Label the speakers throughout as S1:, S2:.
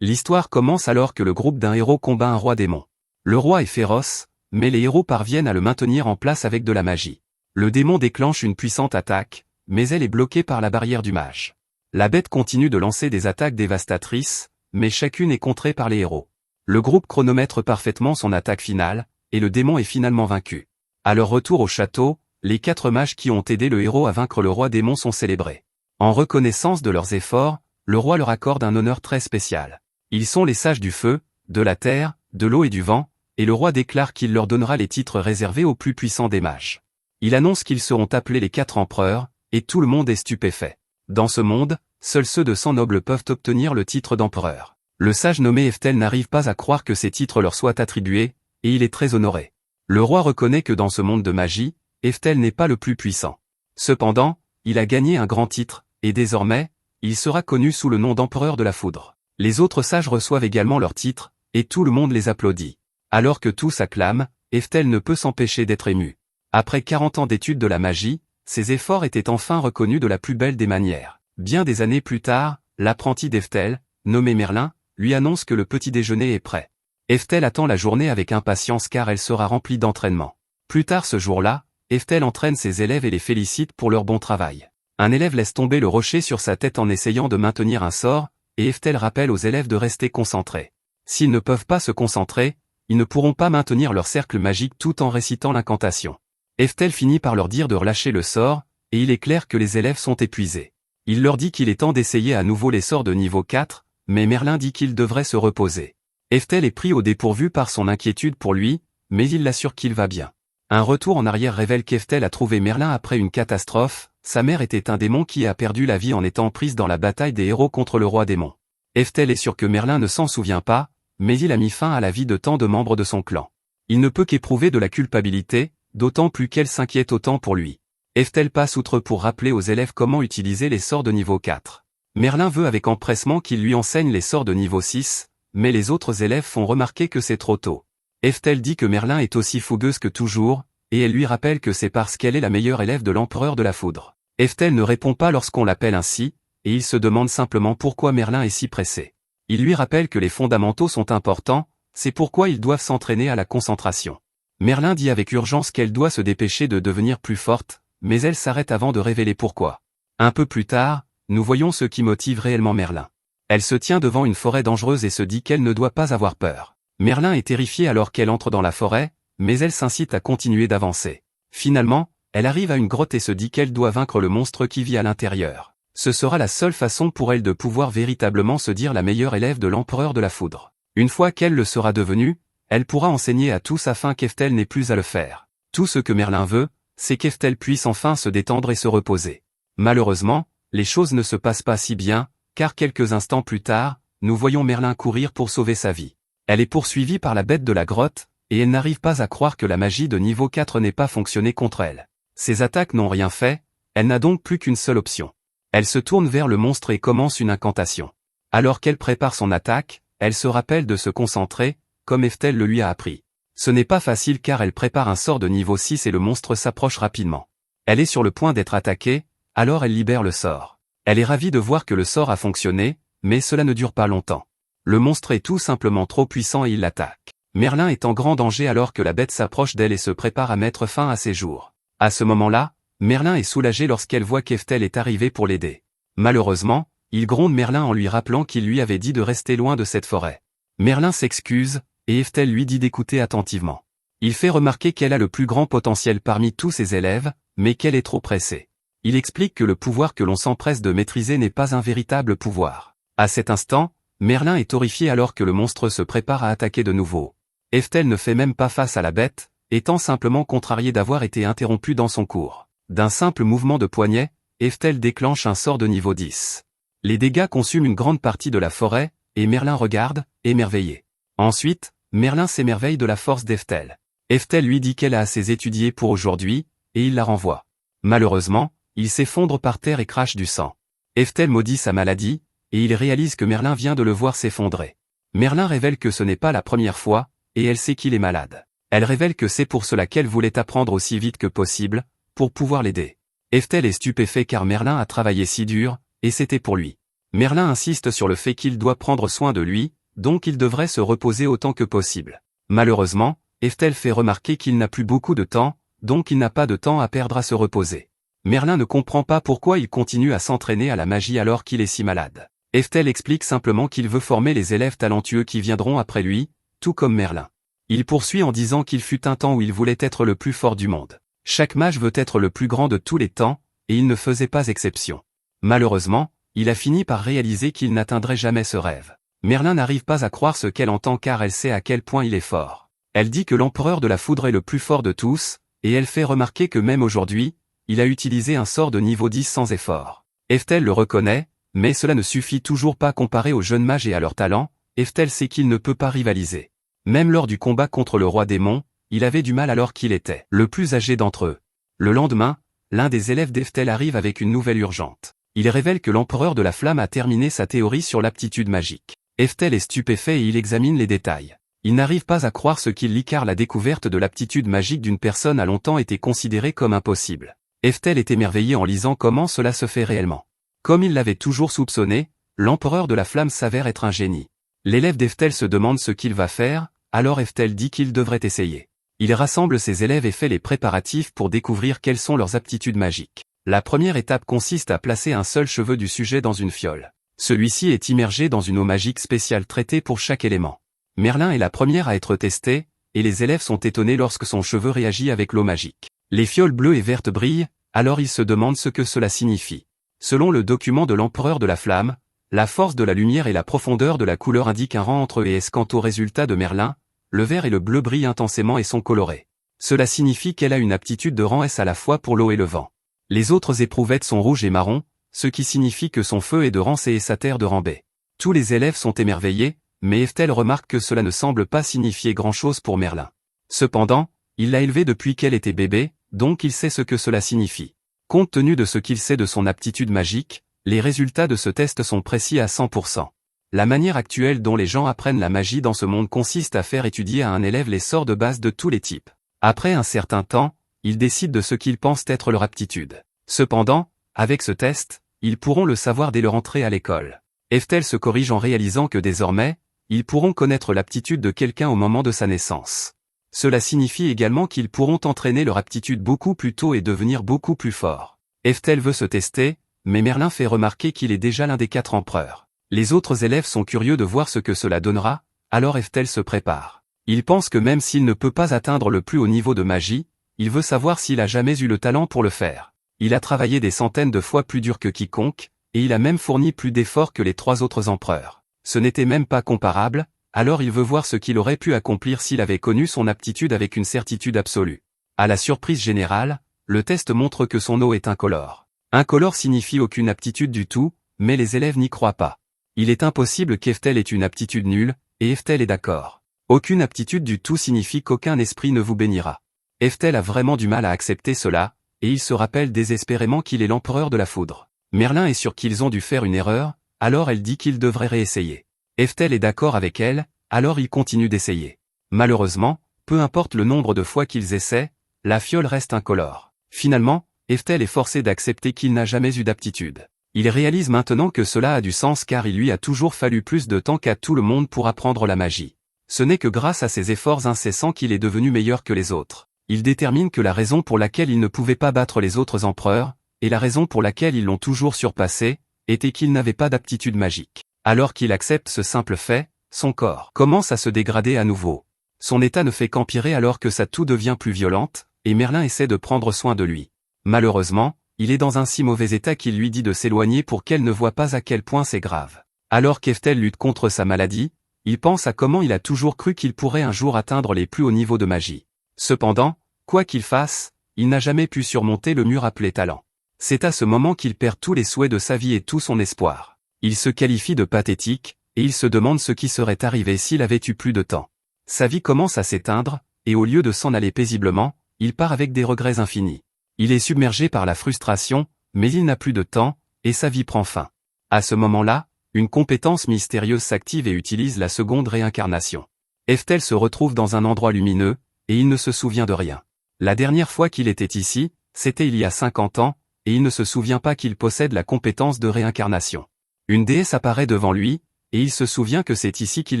S1: L'histoire commence alors que le groupe d'un héros combat un roi démon. Le roi est féroce, mais les héros parviennent à le maintenir en place avec de la magie. Le démon déclenche une puissante attaque, mais elle est bloquée par la barrière du mage. La bête continue de lancer des attaques dévastatrices, mais chacune est contrée par les héros. Le groupe chronomètre parfaitement son attaque finale, et le démon est finalement vaincu. À leur retour au château, les 4 mages qui ont aidé le héros à vaincre le roi démon sont célébrés. En reconnaissance de leurs efforts, le roi leur accorde un honneur très spécial. Ils sont les sages du feu, de la terre, de l'eau et du vent, et le roi déclare qu'il leur donnera les titres réservés aux plus puissants des mages. Il annonce qu'ils seront appelés les 4 empereurs, et tout le monde est stupéfait. Dans ce monde, seuls ceux de sang noble peuvent obtenir le titre d'empereur. Le sage nommé Eftel n'arrive pas à croire que ces titres leur soient attribués, et il est très honoré. Le roi reconnaît que dans ce monde de magie, Eftel n'est pas le plus puissant. Cependant, il a gagné un grand titre, et désormais, il sera connu sous le nom d'empereur de la foudre. Les autres sages reçoivent également leurs titres, et tout le monde les applaudit. Alors que tous acclament, Eftel ne peut s'empêcher d'être ému. Après 40 ans d'études de la magie, ses efforts étaient enfin reconnus de la plus belle des manières. Bien des années plus tard, l'apprenti d'Eftel, nommé Merlin, lui annonce que le petit déjeuner est prêt. Eftel attend la journée avec impatience car elle sera remplie d'entraînement. Plus tard ce jour-là, Eftel entraîne ses élèves et les félicite pour leur bon travail. Un élève laisse tomber le rocher sur sa tête en essayant de maintenir un sort, et Eftel rappelle aux élèves de rester concentrés. S'ils ne peuvent pas se concentrer, ils ne pourront pas maintenir leur cercle magique tout en récitant l'incantation. Eftel finit par leur dire de relâcher le sort, et il est clair que les élèves sont épuisés. Il leur dit qu'il est temps d'essayer à nouveau les sorts de niveau 4, mais Merlin dit qu'il devrait se reposer. Eftel est pris au dépourvu par son inquiétude pour lui, mais il l'assure qu'il va bien. Un retour en arrière révèle qu'Eftel a trouvé Merlin après une catastrophe. Sa mère était un démon qui a perdu la vie en étant prise dans la bataille des héros contre le roi démon. Eftel est sûr que Merlin ne s'en souvient pas, mais il a mis fin à la vie de tant de membres de son clan. Il ne peut qu'éprouver de la culpabilité, d'autant plus qu'elle s'inquiète autant pour lui. Eftel passe outre pour rappeler aux élèves comment utiliser les sorts de niveau 4. Merlin veut avec empressement qu'il lui enseigne les sorts de niveau 6, mais les autres élèves font remarquer que c'est trop tôt. Eftel dit que Merlin est aussi fougueuse que toujours, et elle lui rappelle que c'est parce qu'elle est la meilleure élève de l'empereur de la foudre. Eftel ne répond pas lorsqu'on l'appelle ainsi, et il se demande simplement pourquoi Merlin est si pressé. Il lui rappelle que les fondamentaux sont importants, c'est pourquoi ils doivent s'entraîner à la concentration. Merlin dit avec urgence qu'elle doit se dépêcher de devenir plus forte, mais elle s'arrête avant de révéler pourquoi. Un peu plus tard, nous voyons ce qui motive réellement Merlin. Elle se tient devant une forêt dangereuse et se dit qu'elle ne doit pas avoir peur. Merlin est terrifié alors qu'elle entre dans la forêt, mais elle s'incite à continuer d'avancer. Finalement, elle arrive à une grotte et se dit qu'elle doit vaincre le monstre qui vit à l'intérieur. Ce sera la seule façon pour elle de pouvoir véritablement se dire la meilleure élève de l'empereur de la foudre. Une fois qu'elle le sera devenue, elle pourra enseigner à tous afin qu'Eftel n'ait plus à le faire. Tout ce que Merlin veut, c'est qu'Eftel puisse enfin se détendre et se reposer. Malheureusement, les choses ne se passent pas si bien, car quelques instants plus tard, nous voyons Merlin courir pour sauver sa vie. Elle est poursuivie par la bête de la grotte, et elle n'arrive pas à croire que la magie de niveau 4 n'ait pas fonctionné contre elle. Ses attaques n'ont rien fait, elle n'a donc plus qu'une seule option. Elle se tourne vers le monstre et commence une incantation. Alors qu'elle prépare son attaque, elle se rappelle de se concentrer, comme Eftel le lui a appris. Ce n'est pas facile car elle prépare un sort de niveau 6 et le monstre s'approche rapidement. Elle est sur le point d'être attaquée, alors elle libère le sort. Elle est ravie de voir que le sort a fonctionné, mais cela ne dure pas longtemps. Le monstre est tout simplement trop puissant et il l'attaque. Merlin est en grand danger alors que la bête s'approche d'elle et se prépare à mettre fin à ses jours. À ce moment-là, Merlin est soulagé lorsqu'elle voit qu'Eftel est arrivée pour l'aider. Malheureusement, il gronde Merlin en lui rappelant qu'il lui avait dit de rester loin de cette forêt. Merlin s'excuse, et Eftel lui dit d'écouter attentivement. Il fait remarquer qu'elle a le plus grand potentiel parmi tous ses élèves, mais qu'elle est trop pressée. Il explique que le pouvoir que l'on s'empresse de maîtriser n'est pas un véritable pouvoir. À cet instant, Merlin est horrifié alors que le monstre se prépare à attaquer de nouveau. Eftel ne fait même pas face à la bête, étant simplement contrarié d'avoir été interrompu dans son cours. D'un simple mouvement de poignet, Eftel déclenche un sort de niveau 10. Les dégâts consument une grande partie de la forêt, et Merlin regarde, émerveillé. Ensuite, Merlin s'émerveille de la force d'Eftel. Eftel lui dit qu'elle a assez étudié pour aujourd'hui, et il la renvoie. Malheureusement, il s'effondre par terre et crache du sang. Eftel maudit sa maladie, et il réalise que Merlin vient de le voir s'effondrer. Merlin révèle que ce n'est pas la première fois, et elle sait qu'il est malade. Elle révèle que c'est pour cela qu'elle voulait apprendre aussi vite que possible, pour pouvoir l'aider. Eftel est stupéfait car Merlin a travaillé si dur, et c'était pour lui. Merlin insiste sur le fait qu'il doit prendre soin de lui, donc il devrait se reposer autant que possible. Malheureusement, Eftel fait remarquer qu'il n'a plus beaucoup de temps, donc il n'a pas de temps à perdre à se reposer. Merlin ne comprend pas pourquoi il continue à s'entraîner à la magie alors qu'il est si malade. Eftel explique simplement qu'il veut former les élèves talentueux qui viendront après lui, tout comme Merlin. Il poursuit en disant qu'il fut un temps où il voulait être le plus fort du monde. Chaque mage veut être le plus grand de tous les temps, et il ne faisait pas exception. Malheureusement, il a fini par réaliser qu'il n'atteindrait jamais ce rêve. Merlin n'arrive pas à croire ce qu'elle entend car elle sait à quel point il est fort. Elle dit que l'empereur de la foudre est le plus fort de tous, et elle fait remarquer que même aujourd'hui, il a utilisé un sort de niveau 10 sans effort. Eftel le reconnaît, mais cela ne suffit toujours pas comparé aux jeunes mages et à leur talent. Eftel sait qu'il ne peut pas rivaliser. Même lors du combat contre le roi démon, il avait du mal alors qu'il était le plus âgé d'entre eux. Le lendemain, l'un des élèves d'Eftel arrive avec une nouvelle urgente. Il révèle que l'empereur de la flamme a terminé sa théorie sur l'aptitude magique. Eftel est stupéfait et il examine les détails. Il n'arrive pas à croire ce qu'il lit car la découverte de l'aptitude magique d'une personne a longtemps été considérée comme impossible. Eftel est émerveillé en lisant comment cela se fait réellement. Comme il l'avait toujours soupçonné, l'empereur de la flamme s'avère être un génie. L'élève d'Eftel se demande ce qu'il va faire, alors Eftel dit qu'il devrait essayer. Il rassemble ses élèves et fait les préparatifs pour découvrir quelles sont leurs aptitudes magiques. La première étape consiste à placer un seul cheveu du sujet dans une fiole. Celui-ci est immergé dans une eau magique spéciale traitée pour chaque élément. Merlin est la première à être testée, et les élèves sont étonnés lorsque son cheveu réagit avec l'eau magique. Les fioles bleues et vertes brillent, alors ils se demandent ce que cela signifie. Selon le document de l'empereur de la flamme, la force de la lumière et la profondeur de la couleur indiquent un rang entre eux et S. Quant au résultat de Merlin, le vert et le bleu brillent intensément et sont colorés. Cela signifie qu'elle a une aptitude de rang S à la fois pour l'eau et le vent. Les autres éprouvettes sont rouges et marrons, ce qui signifie que son feu est de rang C et sa terre de rang B. Tous les élèves sont émerveillés, mais Eftel remarque que cela ne semble pas signifier grand-chose pour Merlin. Cependant, il l'a élevée depuis qu'elle était bébé, donc il sait ce que cela signifie. Compte tenu de ce qu'il sait de son aptitude magique, les résultats de ce test sont précis à 100%. La manière actuelle dont les gens apprennent la magie dans ce monde consiste à faire étudier à un élève les sorts de base de tous les types. Après un certain temps, ils décident de ce qu'ils pensent être leur aptitude. Cependant, avec ce test, ils pourront le savoir dès leur entrée à l'école. Eftel se corrige en réalisant que désormais, ils pourront connaître l'aptitude de quelqu'un au moment de sa naissance. Cela signifie également qu'ils pourront entraîner leur aptitude beaucoup plus tôt et devenir beaucoup plus forts. Eftel veut se tester, mais Merlin fait remarquer qu'il est déjà l'un des 4 empereurs. Les autres élèves sont curieux de voir ce que cela donnera, alors Eftel se prépare. Il pense que même s'il ne peut pas atteindre le plus haut niveau de magie, il veut savoir s'il a jamais eu le talent pour le faire. Il a travaillé des centaines de fois plus dur que quiconque, et il a même fourni plus d'efforts que les 3 autres empereurs. Ce n'était même pas comparable, alors il veut voir ce qu'il aurait pu accomplir s'il avait connu son aptitude avec une certitude absolue. À la surprise générale, le test montre que son eau est incolore. Incolore signifie aucune aptitude du tout, mais les élèves n'y croient pas. Il est impossible qu'Eftel ait une aptitude nulle, et Eftel est d'accord. Aucune aptitude du tout signifie qu'aucun esprit ne vous bénira. Eftel a vraiment du mal à accepter cela, et il se rappelle désespérément qu'il est l'empereur de la foudre. Merlin est sûr qu'ils ont dû faire une erreur, alors elle dit qu'il devrait réessayer. Eftel est d'accord avec elle, alors il continue d'essayer. Malheureusement, peu importe le nombre de fois qu'ils essaient, la fiole reste incolore. Finalement, Eftel est forcé d'accepter qu'il n'a jamais eu d'aptitude. Il réalise maintenant que cela a du sens car il lui a toujours fallu plus de temps qu'à tout le monde pour apprendre la magie. Ce n'est que grâce à ses efforts incessants qu'il est devenu meilleur que les autres. Il détermine que la raison pour laquelle il ne pouvait pas battre les autres empereurs, et la raison pour laquelle ils l'ont toujours surpassé, était qu'il n'avait pas d'aptitude magique. Alors qu'il accepte ce simple fait, son corps commence à se dégrader à nouveau. Son état ne fait qu'empirer alors que sa toux devient plus violente, et Merlin essaie de prendre soin de lui. Malheureusement, il est dans un si mauvais état qu'il lui dit de s'éloigner pour qu'elle ne voie pas à quel point c'est grave. Alors qu'Eftel lutte contre sa maladie, il pense à comment il a toujours cru qu'il pourrait un jour atteindre les plus hauts niveaux de magie. Cependant, quoi qu'il fasse, il n'a jamais pu surmonter le mur appelé talent. C'est à ce moment qu'il perd tous les souhaits de sa vie et tout son espoir. Il se qualifie de pathétique, et il se demande ce qui serait arrivé s'il avait eu plus de temps. Sa vie commence à s'éteindre, et au lieu de s'en aller paisiblement, il part avec des regrets infinis. Il est submergé par la frustration, mais il n'a plus de temps, et sa vie prend fin. À ce moment-là, une compétence mystérieuse s'active et utilise la seconde réincarnation. Eftel se retrouve dans un endroit lumineux, et il ne se souvient de rien. La dernière fois qu'il était ici, c'était il y a 50 ans, et il ne se souvient pas qu'il possède la compétence de réincarnation. Une déesse apparaît devant lui, et il se souvient que c'est ici qu'il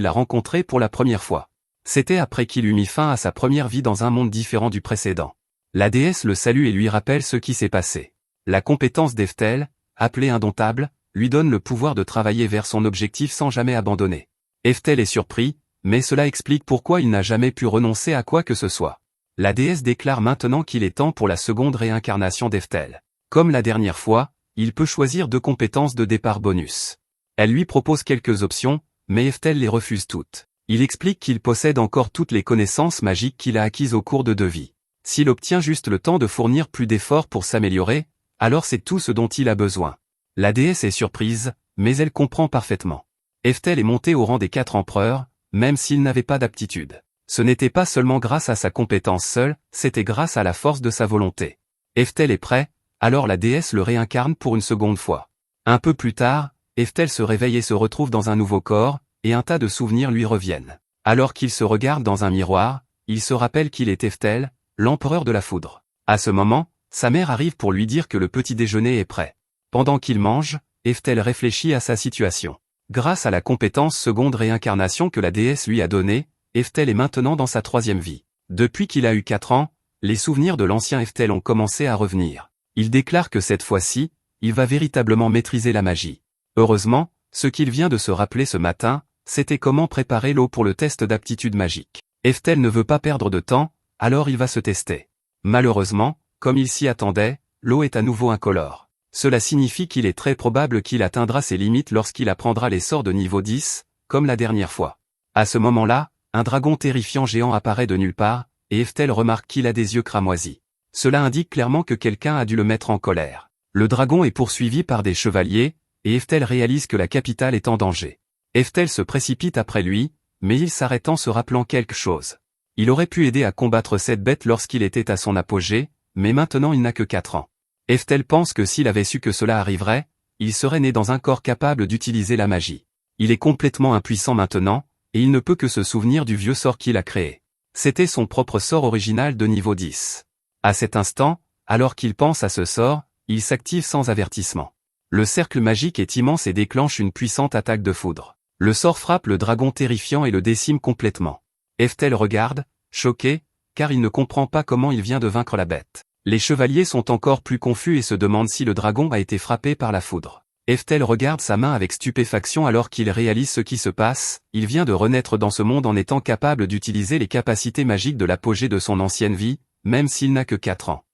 S1: l'a rencontrée pour la première fois. C'était après qu'il eut mis fin à sa première vie dans un monde différent du précédent. La déesse le salue et lui rappelle ce qui s'est passé. La compétence d'Eftel, appelée indomptable, lui donne le pouvoir de travailler vers son objectif sans jamais abandonner. Eftel est surpris, mais cela explique pourquoi il n'a jamais pu renoncer à quoi que ce soit. La déesse déclare maintenant qu'il est temps pour la seconde réincarnation d'Eftel. Comme la dernière fois, il peut choisir 2 compétences de départ bonus. Elle lui propose quelques options, mais Eftel les refuse toutes. Il explique qu'il possède encore toutes les connaissances magiques qu'il a acquises au cours de 2 vies. S'il obtient juste le temps de fournir plus d'efforts pour s'améliorer, alors c'est tout ce dont il a besoin. La déesse est surprise, mais elle comprend parfaitement. Eftel est monté au rang des 4 empereurs, même s'il n'avait pas d'aptitude. Ce n'était pas seulement grâce à sa compétence seule, c'était grâce à la force de sa volonté. Eftel est prêt, alors la déesse le réincarne pour une seconde fois. Un peu plus tard, Eftel se réveille et se retrouve dans un nouveau corps, et un tas de souvenirs lui reviennent. Alors qu'il se regarde dans un miroir, il se rappelle qu'il est Eftel, l'empereur de la foudre. À ce moment, sa mère arrive pour lui dire que le petit déjeuner est prêt. Pendant qu'il mange, Eftel réfléchit à sa situation. Grâce à la compétence seconde réincarnation que la déesse lui a donnée, Eftel est maintenant dans sa 3e vie. Depuis qu'il a eu 4 ans, les souvenirs de l'ancien Eftel ont commencé à revenir. Il déclare que cette fois-ci, il va véritablement maîtriser la magie. Heureusement, ce qu'il vient de se rappeler ce matin, c'était comment préparer l'eau pour le test d'aptitude magique. Eftel ne veut pas perdre de temps, alors il va se tester. Malheureusement, comme il s'y attendait, l'eau est à nouveau incolore. Cela signifie qu'il est très probable qu'il atteindra ses limites lorsqu'il apprendra les sorts de niveau 10, comme la dernière fois. À ce moment-là, un dragon terrifiant géant apparaît de nulle part, et Eftel remarque qu'il a des yeux cramoisis. Cela indique clairement que quelqu'un a dû le mettre en colère. Le dragon est poursuivi par des chevaliers, et Eftel réalise que la capitale est en danger. Eftel se précipite après lui, mais il s'arrête en se rappelant quelque chose. Il aurait pu aider à combattre cette bête lorsqu'il était à son apogée, mais maintenant il n'a que 4 ans. Eftel pense que s'il avait su que cela arriverait, il serait né dans un corps capable d'utiliser la magie. Il est complètement impuissant maintenant, et il ne peut que se souvenir du vieux sort qu'il a créé. C'était son propre sort original de niveau 10. À cet instant, alors qu'il pense à ce sort, il s'active sans avertissement. Le cercle magique est immense et déclenche une puissante attaque de foudre. Le sort frappe le dragon terrifiant et le décime complètement. Eftel regarde, choqué, car il ne comprend pas comment il vient de vaincre la bête. Les chevaliers sont encore plus confus et se demandent si le dragon a été frappé par la foudre. Eftel regarde sa main avec stupéfaction alors qu'il réalise ce qui se passe, il vient de renaître dans ce monde en étant capable d'utiliser les capacités magiques de l'apogée de son ancienne vie, même s'il n'a que 4 ans.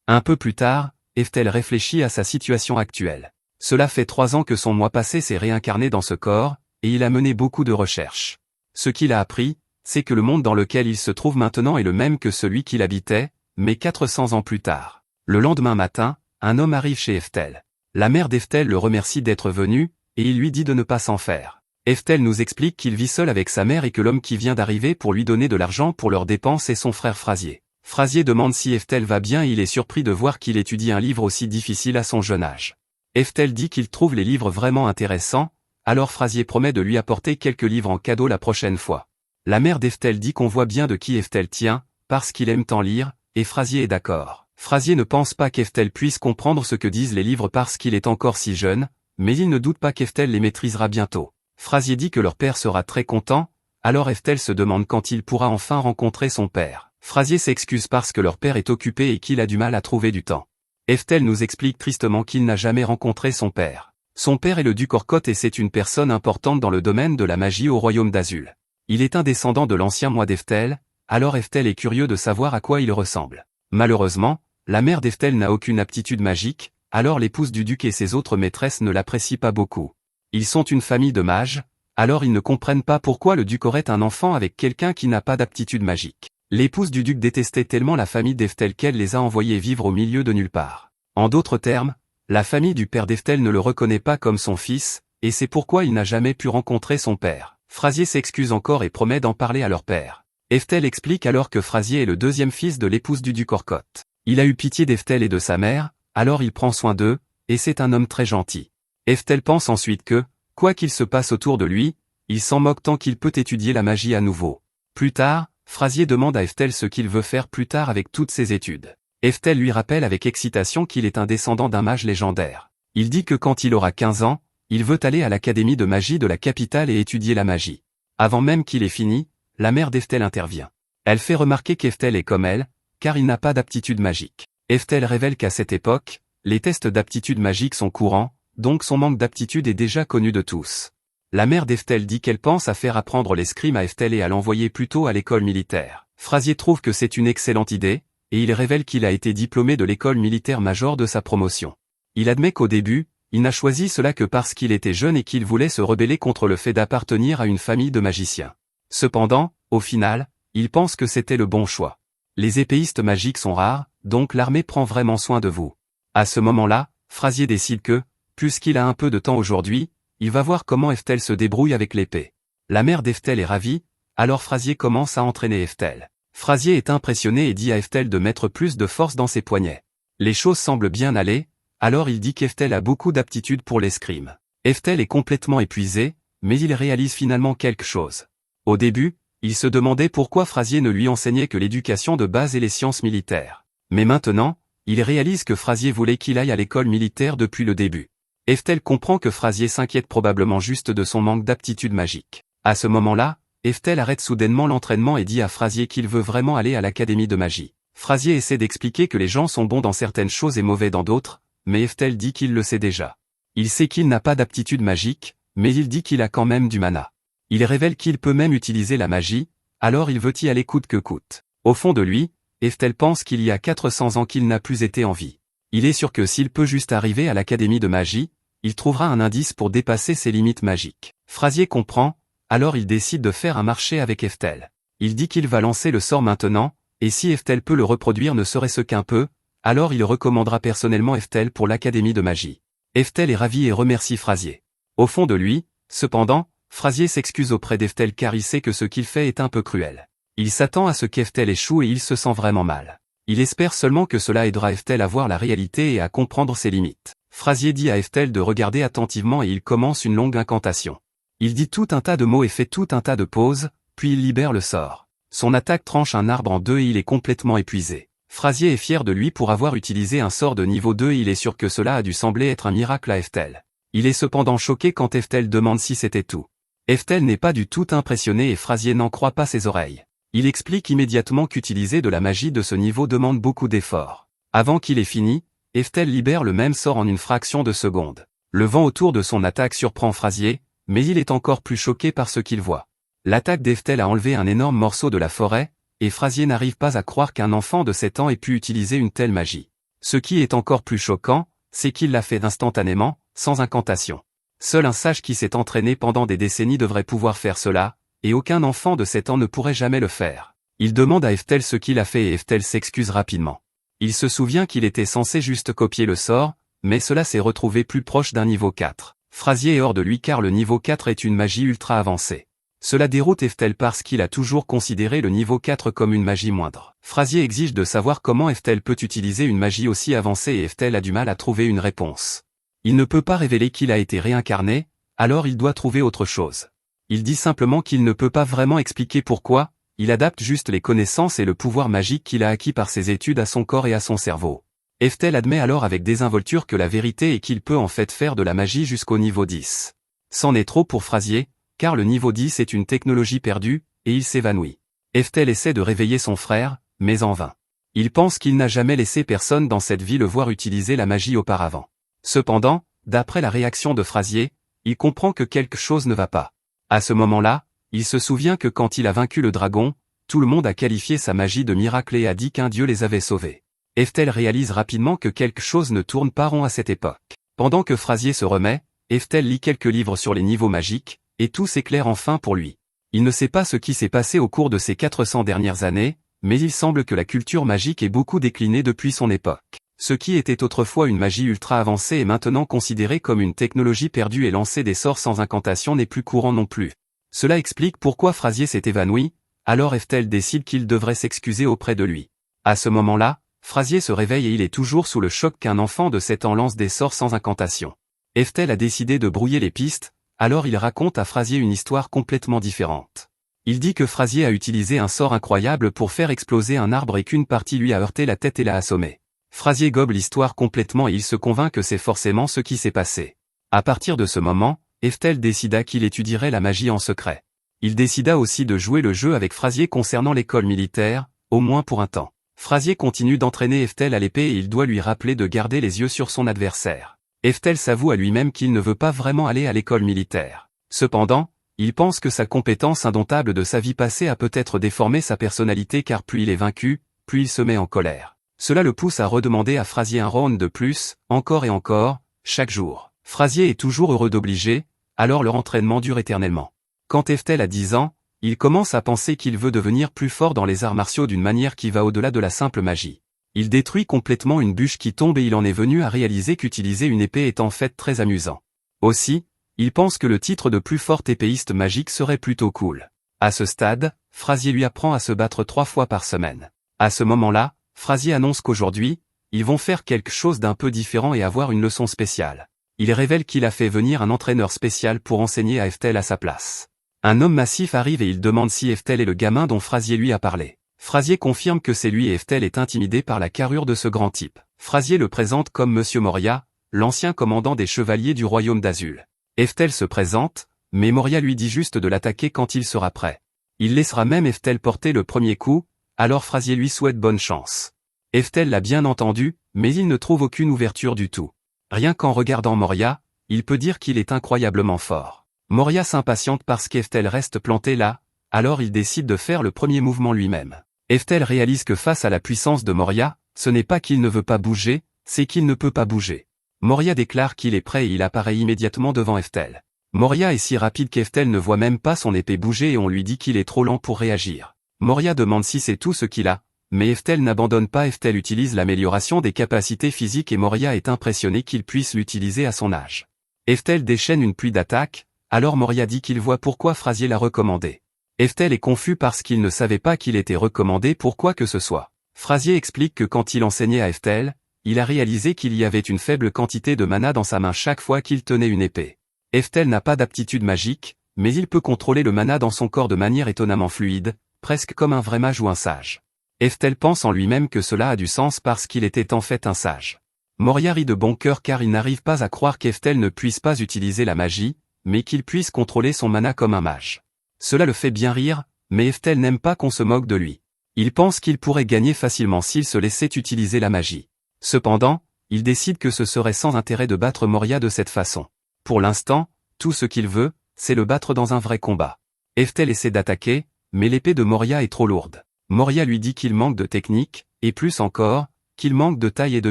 S1: Un peu plus tard, Eftel réfléchit à sa situation actuelle. Cela fait 3 ans que son moi passé s'est réincarné dans ce corps, et il a mené beaucoup de recherches. Ce qu'il a appris, c'est que le monde dans lequel il se trouve maintenant est le même que celui qu'il habitait, mais 400 ans plus tard. Le lendemain matin, un homme arrive chez Eftel. La mère d'Eftel le remercie d'être venu, et il lui dit de ne pas s'en faire. Eftel nous explique qu'il vit seul avec sa mère et que l'homme qui vient d'arriver pour lui donner de l'argent pour leurs dépenses est son frère Frasier. Frasier demande si Eftel va bien et il est surpris de voir qu'il étudie un livre aussi difficile à son jeune âge. Eftel dit qu'il trouve les livres vraiment intéressants, alors Frasier promet de lui apporter quelques livres en cadeau la prochaine fois. La mère d'Eftel dit qu'on voit bien de qui Eftel tient, parce qu'il aime tant lire, et Frasier est d'accord. Frasier ne pense pas qu'Eftel puisse comprendre ce que disent les livres parce qu'il est encore si jeune, mais il ne doute pas qu'Eftel les maîtrisera bientôt. Frasier dit que leur père sera très content, alors Eftel se demande quand il pourra enfin rencontrer son père. Frasier s'excuse parce que leur père est occupé et qu'il a du mal à trouver du temps. Eftel nous explique tristement qu'il n'a jamais rencontré son père. Son père est le duc Orcote et c'est une personne importante dans le domaine de la magie au royaume d'Azul. Il est un descendant de l'ancien moi d'Eftel, alors Eftel est curieux de savoir à quoi il ressemble. Malheureusement, la mère d'Eftel n'a aucune aptitude magique, alors l'épouse du duc et ses autres maîtresses ne l'apprécient pas beaucoup. Ils sont une famille de mages, alors ils ne comprennent pas pourquoi le duc aurait un enfant avec quelqu'un qui n'a pas d'aptitude magique. L'épouse du duc détestait tellement la famille d'Eftel qu'elle les a envoyés vivre au milieu de nulle part. En d'autres termes, la famille du père d'Eftel ne le reconnaît pas comme son fils, et c'est pourquoi il n'a jamais pu rencontrer son père. Frasier s'excuse encore et promet d'en parler à leur père. Eftel explique alors que Frasier est le 2e fils de l'épouse du duc Orcote. Il a eu pitié d'Eftel et de sa mère, alors il prend soin d'eux, et c'est un homme très gentil. Eftel pense ensuite que, quoi qu'il se passe autour de lui, il s'en moque tant qu'il peut étudier la magie à nouveau. Plus tard, Frasier demande à Eftel ce qu'il veut faire plus tard avec toutes ses études. Eftel lui rappelle avec excitation qu'il est un descendant d'un mage légendaire. Il dit que quand il aura 15 ans, Il veut aller à l'académie de magie de la capitale et étudier la magie. Avant même qu'il ait fini, la mère d'Eftel intervient. Elle fait remarquer qu'Eftel est comme elle, car il n'a pas d'aptitude magique. Eftel révèle qu'à cette époque, les tests d'aptitude magique sont courants, donc son manque d'aptitude est déjà connu de tous. La mère d'Eftel dit qu'elle pense à faire apprendre l'escrime à Eftel et à l'envoyer plutôt à l'école militaire. Frasier trouve que c'est une excellente idée, et il révèle qu'il a été diplômé de l'école militaire major de sa promotion. Il admet qu'au début, il n'a choisi cela que parce qu'il était jeune et qu'il voulait se rebeller contre le fait d'appartenir à une famille de magiciens. Cependant, au final, il pense que c'était le bon choix. Les épéistes magiques sont rares, donc l'armée prend vraiment soin de vous. À ce moment-là, Frasier décide que, puisqu'il a un peu de temps aujourd'hui, il va voir comment Eftel se débrouille avec l'épée. La mère d'Eftel est ravie, alors Frasier commence à entraîner Eftel. Frasier est impressionné et dit à Eftel de mettre plus de force dans ses poignets. Les choses semblent bien aller, alors il dit qu'Eftel a beaucoup d'aptitude pour l'escrime. Eftel est complètement épuisé, mais il réalise finalement quelque chose. Au début, il se demandait pourquoi Frasier ne lui enseignait que l'éducation de base et les sciences militaires. Mais maintenant, il réalise que Frasier voulait qu'il aille à l'école militaire depuis le début. Eftel comprend que Frasier s'inquiète probablement juste de son manque d'aptitude magique. À ce moment-là, Eftel arrête soudainement l'entraînement et dit à Frasier qu'il veut vraiment aller à l'académie de magie. Frasier essaie d'expliquer que les gens sont bons dans certaines choses et mauvais dans d'autres, mais Eftel dit qu'il le sait déjà. Il sait qu'il n'a pas d'aptitude magique, mais il dit qu'il a quand même du mana. Il révèle qu'il peut même utiliser la magie, alors il veut y aller coûte que coûte. Au fond de lui, Eftel pense qu'il y a 400 ans qu'il n'a plus été en vie. Il est sûr que s'il peut juste arriver à l'académie de magie, il trouvera un indice pour dépasser ses limites magiques. Frasier comprend, alors il décide de faire un marché avec Eftel. Il dit qu'il va lancer le sort maintenant, et si Eftel peut le reproduire ne serait-ce qu'un peu, alors il recommandera personnellement Eftel pour l'académie de magie. Eftel est ravi et remercie Frasier. Au fond de lui, cependant, Frasier s'excuse auprès d'Eftel car il sait que ce qu'il fait est un peu cruel. Il s'attend à ce qu'Eftel échoue et il se sent vraiment mal. Il espère seulement que cela aidera Eftel à voir la réalité et à comprendre ses limites. Frasier dit à Eftel de regarder attentivement et il commence une longue incantation. Il dit tout un tas de mots et fait tout un tas de pauses, puis il libère le sort. Son attaque tranche un arbre en deux et il est complètement épuisé. Frasier est fier de lui pour avoir utilisé un sort de niveau 2 et il est sûr que cela a dû sembler être un miracle à Eftel. Il est cependant choqué quand Eftel demande si c'était tout. Eftel n'est pas du tout impressionné et Frasier n'en croit pas ses oreilles. Il explique immédiatement qu'utiliser de la magie de ce niveau demande beaucoup d'efforts. Avant qu'il ait fini, Eftel libère le même sort en une fraction de seconde. Le vent autour de son attaque surprend Frasier, mais il est encore plus choqué par ce qu'il voit. L'attaque d'Eftel a enlevé un énorme morceau de la forêt, et Frasier n'arrive pas à croire qu'un enfant de 7 ans ait pu utiliser une telle magie. Ce qui est encore plus choquant, c'est qu'il l'a fait instantanément, sans incantation. Seul un sage qui s'est entraîné pendant des décennies devrait pouvoir faire cela, et aucun enfant de 7 ans ne pourrait jamais le faire. Il demande à Eftel ce qu'il a fait et Eftel s'excuse rapidement. Il se souvient qu'il était censé juste copier le sort, mais cela s'est retrouvé plus proche d'un niveau 4. Frasier est hors de lui car le niveau 4 est une magie ultra avancée. Cela déroute Eftel parce qu'il a toujours considéré le niveau 4 comme une magie moindre. Frasier exige de savoir comment Eftel peut utiliser une magie aussi avancée et Eftel a du mal à trouver une réponse. Il ne peut pas révéler qu'il a été réincarné, alors il doit trouver autre chose. Il dit simplement qu'il ne peut pas vraiment expliquer pourquoi, il adapte juste les connaissances et le pouvoir magique qu'il a acquis par ses études à son corps et à son cerveau. Eftel admet alors avec désinvolture que la vérité est qu'il peut en fait faire de la magie jusqu'au niveau 10. C'en est trop pour Frasier, car le niveau 10 est une technologie perdue, et il s'évanouit. Eftel essaie de réveiller son frère, mais en vain. Il pense qu'il n'a jamais laissé personne dans cette vie le voir utiliser la magie auparavant. Cependant, d'après la réaction de Frasier, il comprend que quelque chose ne va pas. À ce moment-là, il se souvient que quand il a vaincu le dragon, tout le monde a qualifié sa magie de miracle et a dit qu'un dieu les avait sauvés. Eftel réalise rapidement que quelque chose ne tourne pas rond à cette époque. Pendant que Frasier se remet, Eftel lit quelques livres sur les niveaux magiques, et tout s'éclaire enfin pour lui. Il ne sait pas ce qui s'est passé au cours de ces 400 dernières années, mais il semble que la culture magique ait beaucoup décliné depuis son époque. Ce qui était autrefois une magie ultra avancée est maintenant considéré comme une technologie perdue et lancer des sorts sans incantation n'est plus courant non plus. Cela explique pourquoi Frasier s'est évanoui, alors Eftel décide qu'il devrait s'excuser auprès de lui. À ce moment-là, Frasier se réveille et il est toujours sous le choc qu'un enfant de 7 ans lance des sorts sans incantation. Eftel a décidé de brouiller les pistes, alors il raconte à Frasier une histoire complètement différente. Il dit que Frasier a utilisé un sort incroyable pour faire exploser un arbre et qu'une partie lui a heurté la tête et l'a assommé. Frasier gobe l'histoire complètement et il se convainc que c'est forcément ce qui s'est passé. À partir de ce moment, Eftel décida qu'il étudierait la magie en secret. Il décida aussi de jouer le jeu avec Frazier concernant l'école militaire, au moins pour un temps. Frazier continue d'entraîner Eftel à l'épée et il doit lui rappeler de garder les yeux sur son adversaire. Eftel s'avoue à lui-même qu'il ne veut pas vraiment aller à l'école militaire. Cependant, il pense que sa compétence indomptable de sa vie passée a peut-être déformé sa personnalité car plus il est vaincu, plus il se met en colère. Cela le pousse à redemander à Frazier un round de plus, encore et encore, chaque jour. Frazier est toujours heureux d'obliger, alors leur entraînement dure éternellement. Quand Eftel a 10 ans, il commence à penser qu'il veut devenir plus fort dans les arts martiaux d'une manière qui va au-delà de la simple magie. Il détruit complètement une bûche qui tombe et il en est venu à réaliser qu'utiliser une épée est en fait très amusant. Aussi, il pense que le titre de plus fort épéiste magique serait plutôt cool. À ce stade, Frazier lui apprend à se battre 3 fois par semaine. À ce moment-là, Frazier annonce qu'aujourd'hui, ils vont faire quelque chose d'un peu différent et avoir une leçon spéciale. Il révèle qu'il a fait venir un entraîneur spécial pour enseigner à Eftel à sa place. Un homme massif arrive et il demande si Eftel est le gamin dont Frazier lui a parlé. Frazier confirme que c'est lui et Eftel est intimidé par la carrure de ce grand type. Frazier le présente comme Monsieur Moria, l'ancien commandant des chevaliers du royaume d'Azul. Eftel se présente, mais Moria lui dit juste de l'attaquer quand il sera prêt. Il laissera même Eftel porter le premier coup, alors Frazier lui souhaite bonne chance. Eftel l'a bien entendu, mais il ne trouve aucune ouverture du tout. Rien qu'en regardant Moria, il peut dire qu'il est incroyablement fort. Moria s'impatiente parce qu'Eftel reste planté là, alors il décide de faire le premier mouvement lui-même. Eftel réalise que face à la puissance de Moria, ce n'est pas qu'il ne veut pas bouger, c'est qu'il ne peut pas bouger. Moria déclare qu'il est prêt et il apparaît immédiatement devant Eftel. Moria est si rapide qu'Eftel ne voit même pas son épée bouger et on lui dit qu'il est trop lent pour réagir. Moria demande si c'est tout ce qu'il a, mais Eftel n'abandonne pas. Eftel utilise l'amélioration des capacités physiques et Moria est impressionné qu'il puisse l'utiliser à son âge. Eftel déchaîne une pluie d'attaques, alors Moria dit qu'il voit pourquoi Frazier l'a recommandé. Eftel est confus parce qu'il ne savait pas qu'il était recommandé pour quoi que ce soit. Frazier explique que quand il enseignait à Eftel, il a réalisé qu'il y avait une faible quantité de mana dans sa main chaque fois qu'il tenait une épée. Eftel n'a pas d'aptitude magique, mais il peut contrôler le mana dans son corps de manière étonnamment fluide, presque comme un vrai mage ou un sage. Eftel pense en lui-même que cela a du sens parce qu'il était en fait un sage. Moria rit de bon cœur car il n'arrive pas à croire qu'Eftel ne puisse pas utiliser la magie, mais qu'il puisse contrôler son mana comme un mage. Cela le fait bien rire, mais Eftel n'aime pas qu'on se moque de lui. Il pense qu'il pourrait gagner facilement s'il se laissait utiliser la magie. Cependant, il décide que ce serait sans intérêt de battre Moria de cette façon. Pour l'instant, tout ce qu'il veut, c'est le battre dans un vrai combat. Eftel essaie d'attaquer, mais l'épée de Moria est trop lourde. Moria lui dit qu'il manque de technique, et plus encore, qu'il manque de taille et de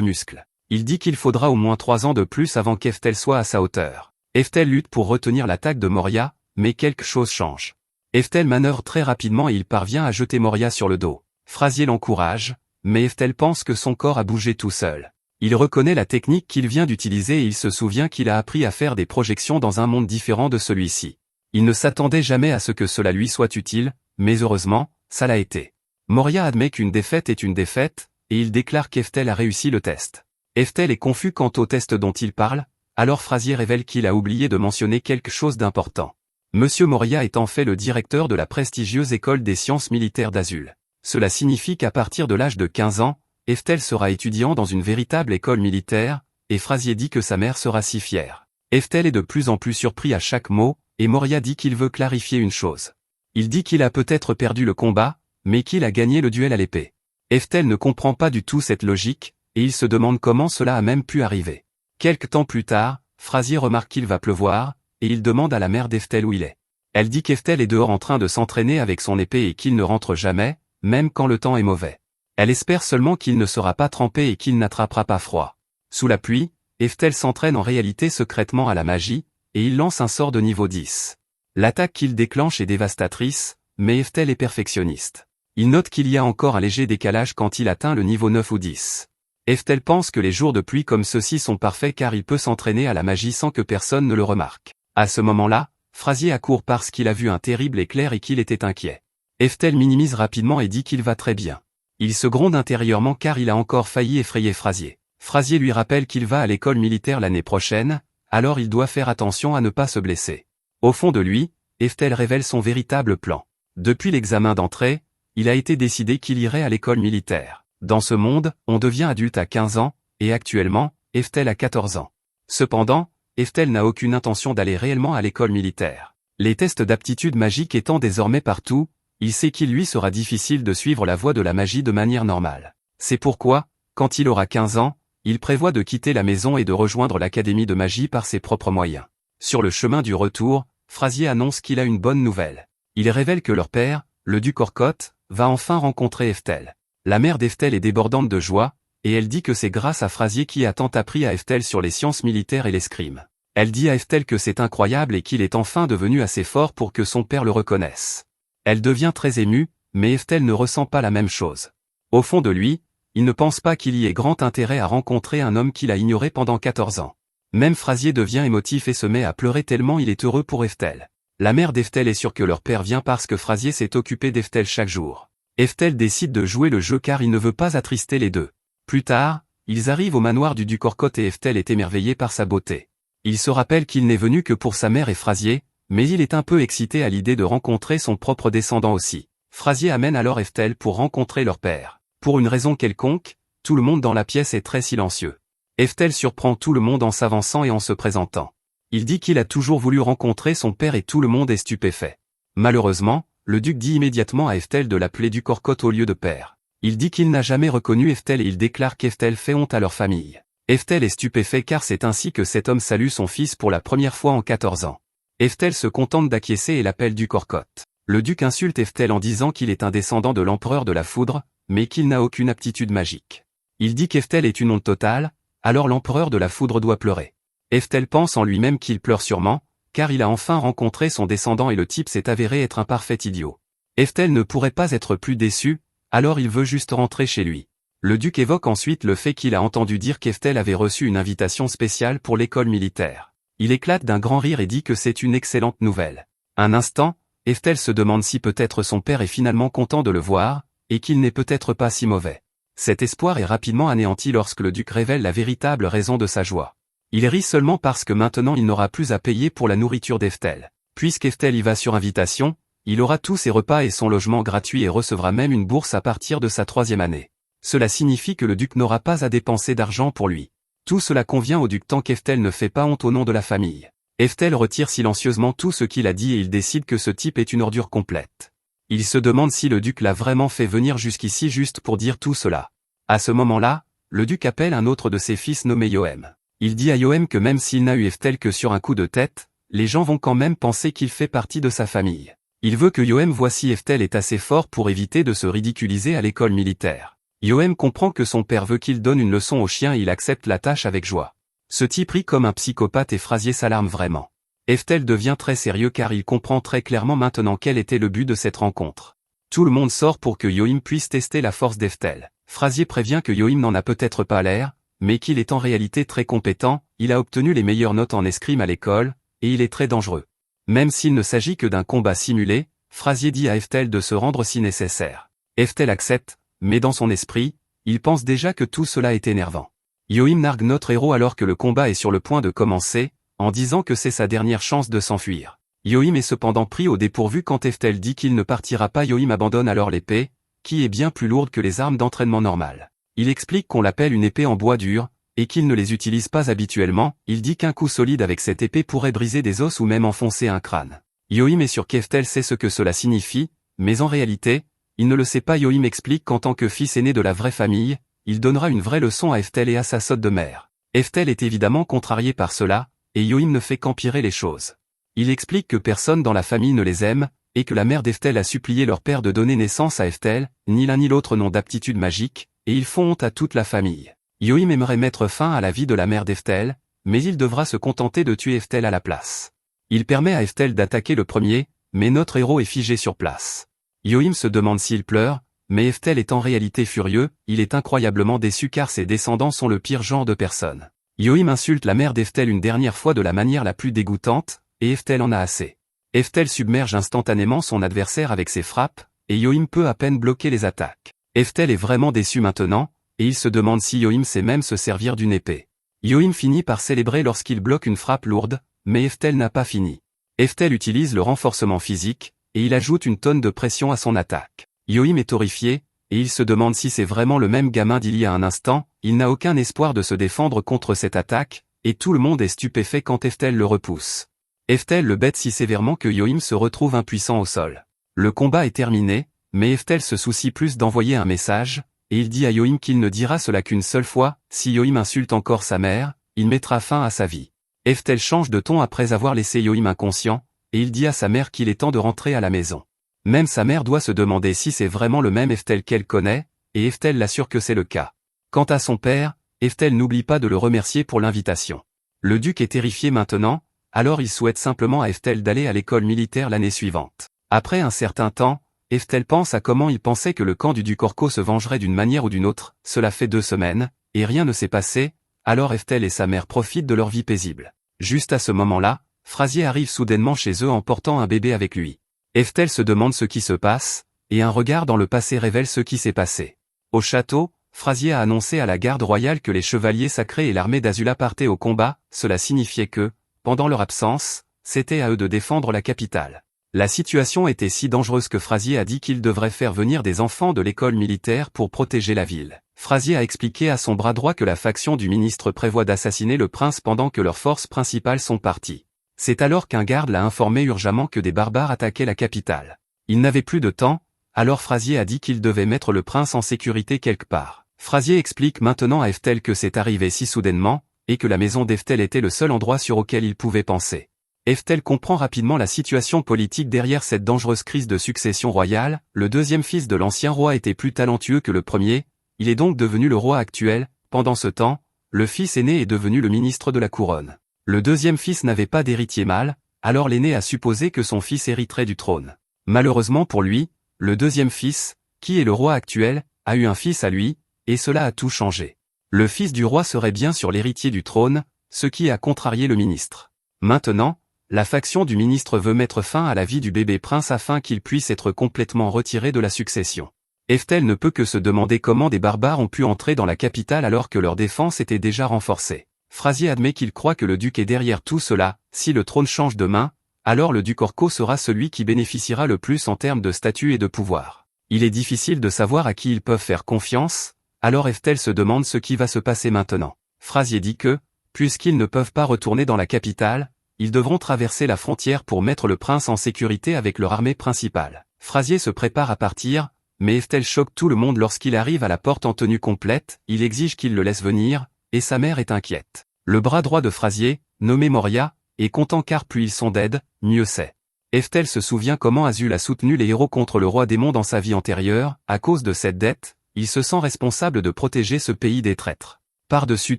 S1: muscles. Il dit qu'il faudra au moins 3 ans de plus avant qu'Eftel soit à sa hauteur. Eftel lutte pour retenir l'attaque de Moria, mais quelque chose change. Eftel manœuvre très rapidement et il parvient à jeter Moria sur le dos. Frazier l'encourage, mais Eftel pense que son corps a bougé tout seul. Il reconnaît la technique qu'il vient d'utiliser et il se souvient qu'il a appris à faire des projections dans un monde différent de celui-ci. Il ne s'attendait jamais à ce que cela lui soit utile, mais heureusement, ça l'a été. Moria admet qu'une défaite est une défaite, et il déclare qu'Eftel a réussi le test. Eftel est confus quant au test dont il parle, alors Frazier révèle qu'il a oublié de mentionner quelque chose d'important. Monsieur Moria est en fait le directeur de la prestigieuse école des sciences militaires d'Azul. Cela signifie qu'à partir de l'âge de 15 ans, Eftel sera étudiant dans une véritable école militaire, et Frazier dit que sa mère sera si fière. Eftel est de plus en plus surpris à chaque mot, et Moria dit qu'il veut clarifier une chose. Il dit qu'il a peut-être perdu le combat, mais qu'il a gagné le duel à l'épée. Eftel ne comprend pas du tout cette logique, et il se demande comment cela a même pu arriver. Quelque temps plus tard, Frazier remarque qu'il va pleuvoir, et il demande à la mère d'Eftel où il est. Elle dit qu'Eftel est dehors en train de s'entraîner avec son épée et qu'il ne rentre jamais, même quand le temps est mauvais. Elle espère seulement qu'il ne sera pas trempé et qu'il n'attrapera pas froid. Sous la pluie, Eftel s'entraîne en réalité secrètement à la magie, et il lance un sort de niveau 10. L'attaque qu'il déclenche est dévastatrice, mais Eftel est perfectionniste. Il note qu'il y a encore un léger décalage quand il atteint le niveau 9 ou 10. Eftel pense que les jours de pluie comme ceux-ci sont parfaits car il peut s'entraîner à la magie sans que personne ne le remarque. À ce moment-là, Frazier accourt parce qu'il a vu un terrible éclair et qu'il était inquiet. Eftel minimise rapidement et dit qu'il va très bien. Il se gronde intérieurement car il a encore failli effrayer Frazier. Frazier lui rappelle qu'il va à l'école militaire l'année prochaine, alors il doit faire attention à ne pas se blesser. Au fond de lui, Eftel révèle son véritable plan. Depuis l'examen d'entrée, il a été décidé qu'il irait à l'école militaire. Dans ce monde, on devient adulte à 15 ans, et actuellement, Eftel a 14 ans. Cependant, Eftel n'a aucune intention d'aller réellement à l'école militaire. Les tests d'aptitude magique étant désormais partout, il sait qu'il lui sera difficile de suivre la voie de la magie de manière normale. C'est pourquoi, quand il aura 15 ans, il prévoit de quitter la maison et de rejoindre l'académie de magie par ses propres moyens. Sur le chemin du retour, Frazier annonce qu'il a une bonne nouvelle. Il révèle que leur père, le duc Orcotte, va enfin rencontrer Eftel. La mère d'Eftel est débordante de joie, et elle dit que c'est grâce à Frazier qui a tant appris à Eftel sur les sciences militaires et l'escrime. Elle dit à Eftel que c'est incroyable et qu'il est enfin devenu assez fort pour que son père le reconnaisse. Elle devient très émue, mais Eftel ne ressent pas la même chose. Au fond de lui, il ne pense pas qu'il y ait grand intérêt à rencontrer un homme qu'il a ignoré pendant 14 ans. Même Frazier devient émotif et se met à pleurer tellement il est heureux pour Eftel. La mère d'Eftel est sûre que leur père vient parce que Frazier s'est occupé d'Eftel chaque jour. Eftel décide de jouer le jeu car il ne veut pas attrister les deux. Plus tard, ils arrivent au manoir du duc Orcotte et Eftel est émerveillé par sa beauté. Il se rappelle qu'il n'est venu que pour sa mère et Frazier, mais il est un peu excité à l'idée de rencontrer son propre descendant aussi. Frazier amène alors Eftel pour rencontrer leur père. Pour une raison quelconque, tout le monde dans la pièce est très silencieux. Eftel surprend tout le monde en s'avançant et en se présentant. Il dit qu'il a toujours voulu rencontrer son père et tout le monde est stupéfait. Malheureusement, le duc dit immédiatement à Eftel de l'appeler duc Orcotte au lieu de père. Il dit qu'il n'a jamais reconnu Eftel et il déclare qu'Eftel fait honte à leur famille. Eftel est stupéfait car c'est ainsi que cet homme salue son fils pour la première fois en 14 ans. Eftel se contente d'acquiescer et l'appelle duc Orcotte. Le duc insulte Eftel en disant qu'il est un descendant de l'empereur de la foudre, mais qu'il n'a aucune aptitude magique. Il dit qu'Eftel est une honte totale, alors l'empereur de la foudre doit pleurer. Eftel pense en lui-même qu'il pleure sûrement, car il a enfin rencontré son descendant et le type s'est avéré être un parfait idiot. Eftel ne pourrait pas être plus déçu, alors il veut juste rentrer chez lui. Le duc évoque ensuite le fait qu'il a entendu dire qu'Eftel avait reçu une invitation spéciale pour l'école militaire. Il éclate d'un grand rire et dit que c'est une excellente nouvelle. Un instant, Eftel se demande si peut-être son père est finalement content de le voir, et qu'il n'est peut-être pas si mauvais. Cet espoir est rapidement anéanti lorsque le duc révèle la véritable raison de sa joie. Il rit seulement parce que maintenant il n'aura plus à payer pour la nourriture d'Eftel. Puisqu'Eftel y va sur invitation, il aura tous ses repas et son logement gratuit et recevra même une bourse à partir de sa 3e année. Cela signifie que le duc n'aura pas à dépenser d'argent pour lui. Tout cela convient au duc tant qu'Eftel ne fait pas honte au nom de la famille. Eftel retire silencieusement tout ce qu'il a dit et il décide que ce type est une ordure complète. Il se demande si le duc l'a vraiment fait venir jusqu'ici juste pour dire tout cela. À ce moment-là, le duc appelle un autre de ses fils nommé Yohem. Il dit à Yohem que même s'il n'a eu Eftel que sur un coup de tête, les gens vont quand même penser qu'il fait partie de sa famille. Il veut que Yohem voie si Eftel est assez fort pour éviter de se ridiculiser à l'école militaire. Yohem comprend que son père veut qu'il donne une leçon au chien et il accepte la tâche avec joie. Ce type rit comme un psychopathe et Frazier s'alarme vraiment. Eftel devient très sérieux car il comprend très clairement maintenant quel était le but de cette rencontre. Tout le monde sort pour que Yohem puisse tester la force d'Eftel. Frazier prévient que Yohem n'en a peut-être pas l'air, mais qu'il est en réalité très compétent, il a obtenu les meilleures notes en escrime à l'école, et il est très dangereux. Même s'il ne s'agit que d'un combat simulé, Frazier dit à Eftel de se rendre si nécessaire. Eftel accepte, mais dans son esprit, il pense déjà que tout cela est énervant. Yohem nargue notre héros alors que le combat est sur le point de commencer, en disant que c'est sa dernière chance de s'enfuir. Yohem est cependant pris au dépourvu quand Eftel dit qu'il ne partira pas. Yohem abandonne alors l'épée, qui est bien plus lourde que les armes d'entraînement normales. Il explique qu'on l'appelle une épée en bois dur, et qu'il ne les utilise pas habituellement. Il dit qu'un coup solide avec cette épée pourrait briser des os ou même enfoncer un crâne. Yohem est sûr qu'Eftel sait ce que cela signifie, mais en réalité, il ne le sait pas. Yohem explique qu'en tant que fils aîné de la vraie famille, il donnera une vraie leçon à Eftel et à sa sotte de mère. Eftel est évidemment contrarié par cela, et Yohem ne fait qu'empirer les choses. Il explique que personne dans la famille ne les aime, et que la mère d'Eftel a supplié leur père de donner naissance à Eftel, ni l'un ni l'autre n'ont d'aptitude magique, et ils font honte à toute la famille. Yohem aimerait mettre fin à la vie de la mère d'Eftel, mais il devra se contenter de tuer Eftel à la place. Il permet à Eftel d'attaquer le premier, mais notre héros est figé sur place. Yohem se demande s'il pleure, mais Eftel est en réalité furieux, il est incroyablement déçu car ses descendants sont le pire genre de personnes. Yohem insulte la mère d'Eftel une dernière fois de la manière la plus dégoûtante, et Eftel en a assez. Eftel submerge instantanément son adversaire avec ses frappes, et Yohem peut à peine bloquer les attaques. Eftel est vraiment déçu maintenant, et il se demande si Yohem sait même se servir d'une épée. Yohem finit par célébrer lorsqu'il bloque une frappe lourde, mais Eftel n'a pas fini. Eftel utilise le renforcement physique, et il ajoute une tonne de pression à son attaque. Yohem est horrifié, et il se demande si c'est vraiment le même gamin d'il y a un instant. Il n'a aucun espoir de se défendre contre cette attaque, et tout le monde est stupéfait quand Eftel le repousse. Eftel le bête si sévèrement que Yoim se retrouve impuissant au sol. Le combat est terminé, mais Eftel se soucie plus d'envoyer un message, et il dit à Yoim qu'il ne dira cela qu'une seule fois, si Yoim insulte encore sa mère, il mettra fin à sa vie. Eftel change de ton après avoir laissé Yoim inconscient, et il dit à sa mère qu'il est temps de rentrer à la maison. Même sa mère doit se demander si c'est vraiment le même Eftel qu'elle connaît, et Eftel l'assure que c'est le cas. Quant à son père, Eftel n'oublie pas de le remercier pour l'invitation. Le duc est terrifié maintenant, alors il souhaite simplement à Eftel d'aller à l'école militaire l'année suivante. Après un certain temps, Eftel pense à comment il pensait que le camp du duc Orko se vengerait d'une manière ou d'une autre, cela fait 2 semaines, et rien ne s'est passé, alors Eftel et sa mère profitent de leur vie paisible. Juste à ce moment-là, Frazier arrive soudainement chez eux en portant un bébé avec lui. Eftel se demande ce qui se passe, et un regard dans le passé révèle ce qui s'est passé. Au château, Frazier a annoncé à la garde royale que les chevaliers sacrés et l'armée d'Azula partaient au combat, cela signifiait que, pendant leur absence, c'était à eux de défendre la capitale. La situation était si dangereuse que Frazier a dit qu'il devrait faire venir des enfants de l'école militaire pour protéger la ville. Frazier a expliqué à son bras droit que la faction du ministre prévoit d'assassiner le prince pendant que leurs forces principales sont parties. C'est alors qu'un garde l'a informé urgemment que des barbares attaquaient la capitale. Il n'avait plus de temps, alors Frazier a dit qu'il devait mettre le prince en sécurité quelque part. Frazier explique maintenant à Eftel que c'est arrivé si soudainement, et que la maison d'Eftel était le seul endroit sur auquel il pouvait penser. Eftel comprend rapidement la situation politique derrière cette dangereuse crise de succession royale, le deuxième fils de l'ancien roi était plus talentueux que le premier, il est donc devenu le roi actuel, pendant ce temps, le fils aîné est devenu le ministre de la couronne. Le deuxième fils n'avait pas d'héritier mâle, alors l'aîné a supposé que son fils hériterait du trône. Malheureusement pour lui, le deuxième fils, qui est le roi actuel, a eu un fils à lui, et cela a tout changé. Le fils du roi serait bien sûr l'héritier du trône, ce qui a contrarié le ministre. Maintenant, la faction du ministre veut mettre fin à la vie du bébé prince afin qu'il puisse être complètement retiré de la succession. Eftel ne peut que se demander comment des barbares ont pu entrer dans la capitale alors que leur défense était déjà renforcée. Frazier admet qu'il croit que le duc est derrière tout cela, si le trône change de main, alors le duc Orko sera celui qui bénéficiera le plus en termes de statut et de pouvoir. Il est difficile de savoir à qui ils peuvent faire confiance, alors Eftel se demande ce qui va se passer maintenant. Frazier dit que, puisqu'ils ne peuvent pas retourner dans la capitale, ils devront traverser la frontière pour mettre le prince en sécurité avec leur armée principale. Frazier se prépare à partir, mais Eftel choque tout le monde lorsqu'il arrive à la porte en tenue complète, il exige qu'il le laisse venir, et sa mère est inquiète. Le bras droit de Frazier, nommé Moria, est content car plus ils sont d'aide, mieux c'est. Eftel se souvient comment Azul a soutenu les héros contre le roi démon dans sa vie antérieure, à cause de cette dette, il se sent responsable de protéger ce pays des traîtres. Par-dessus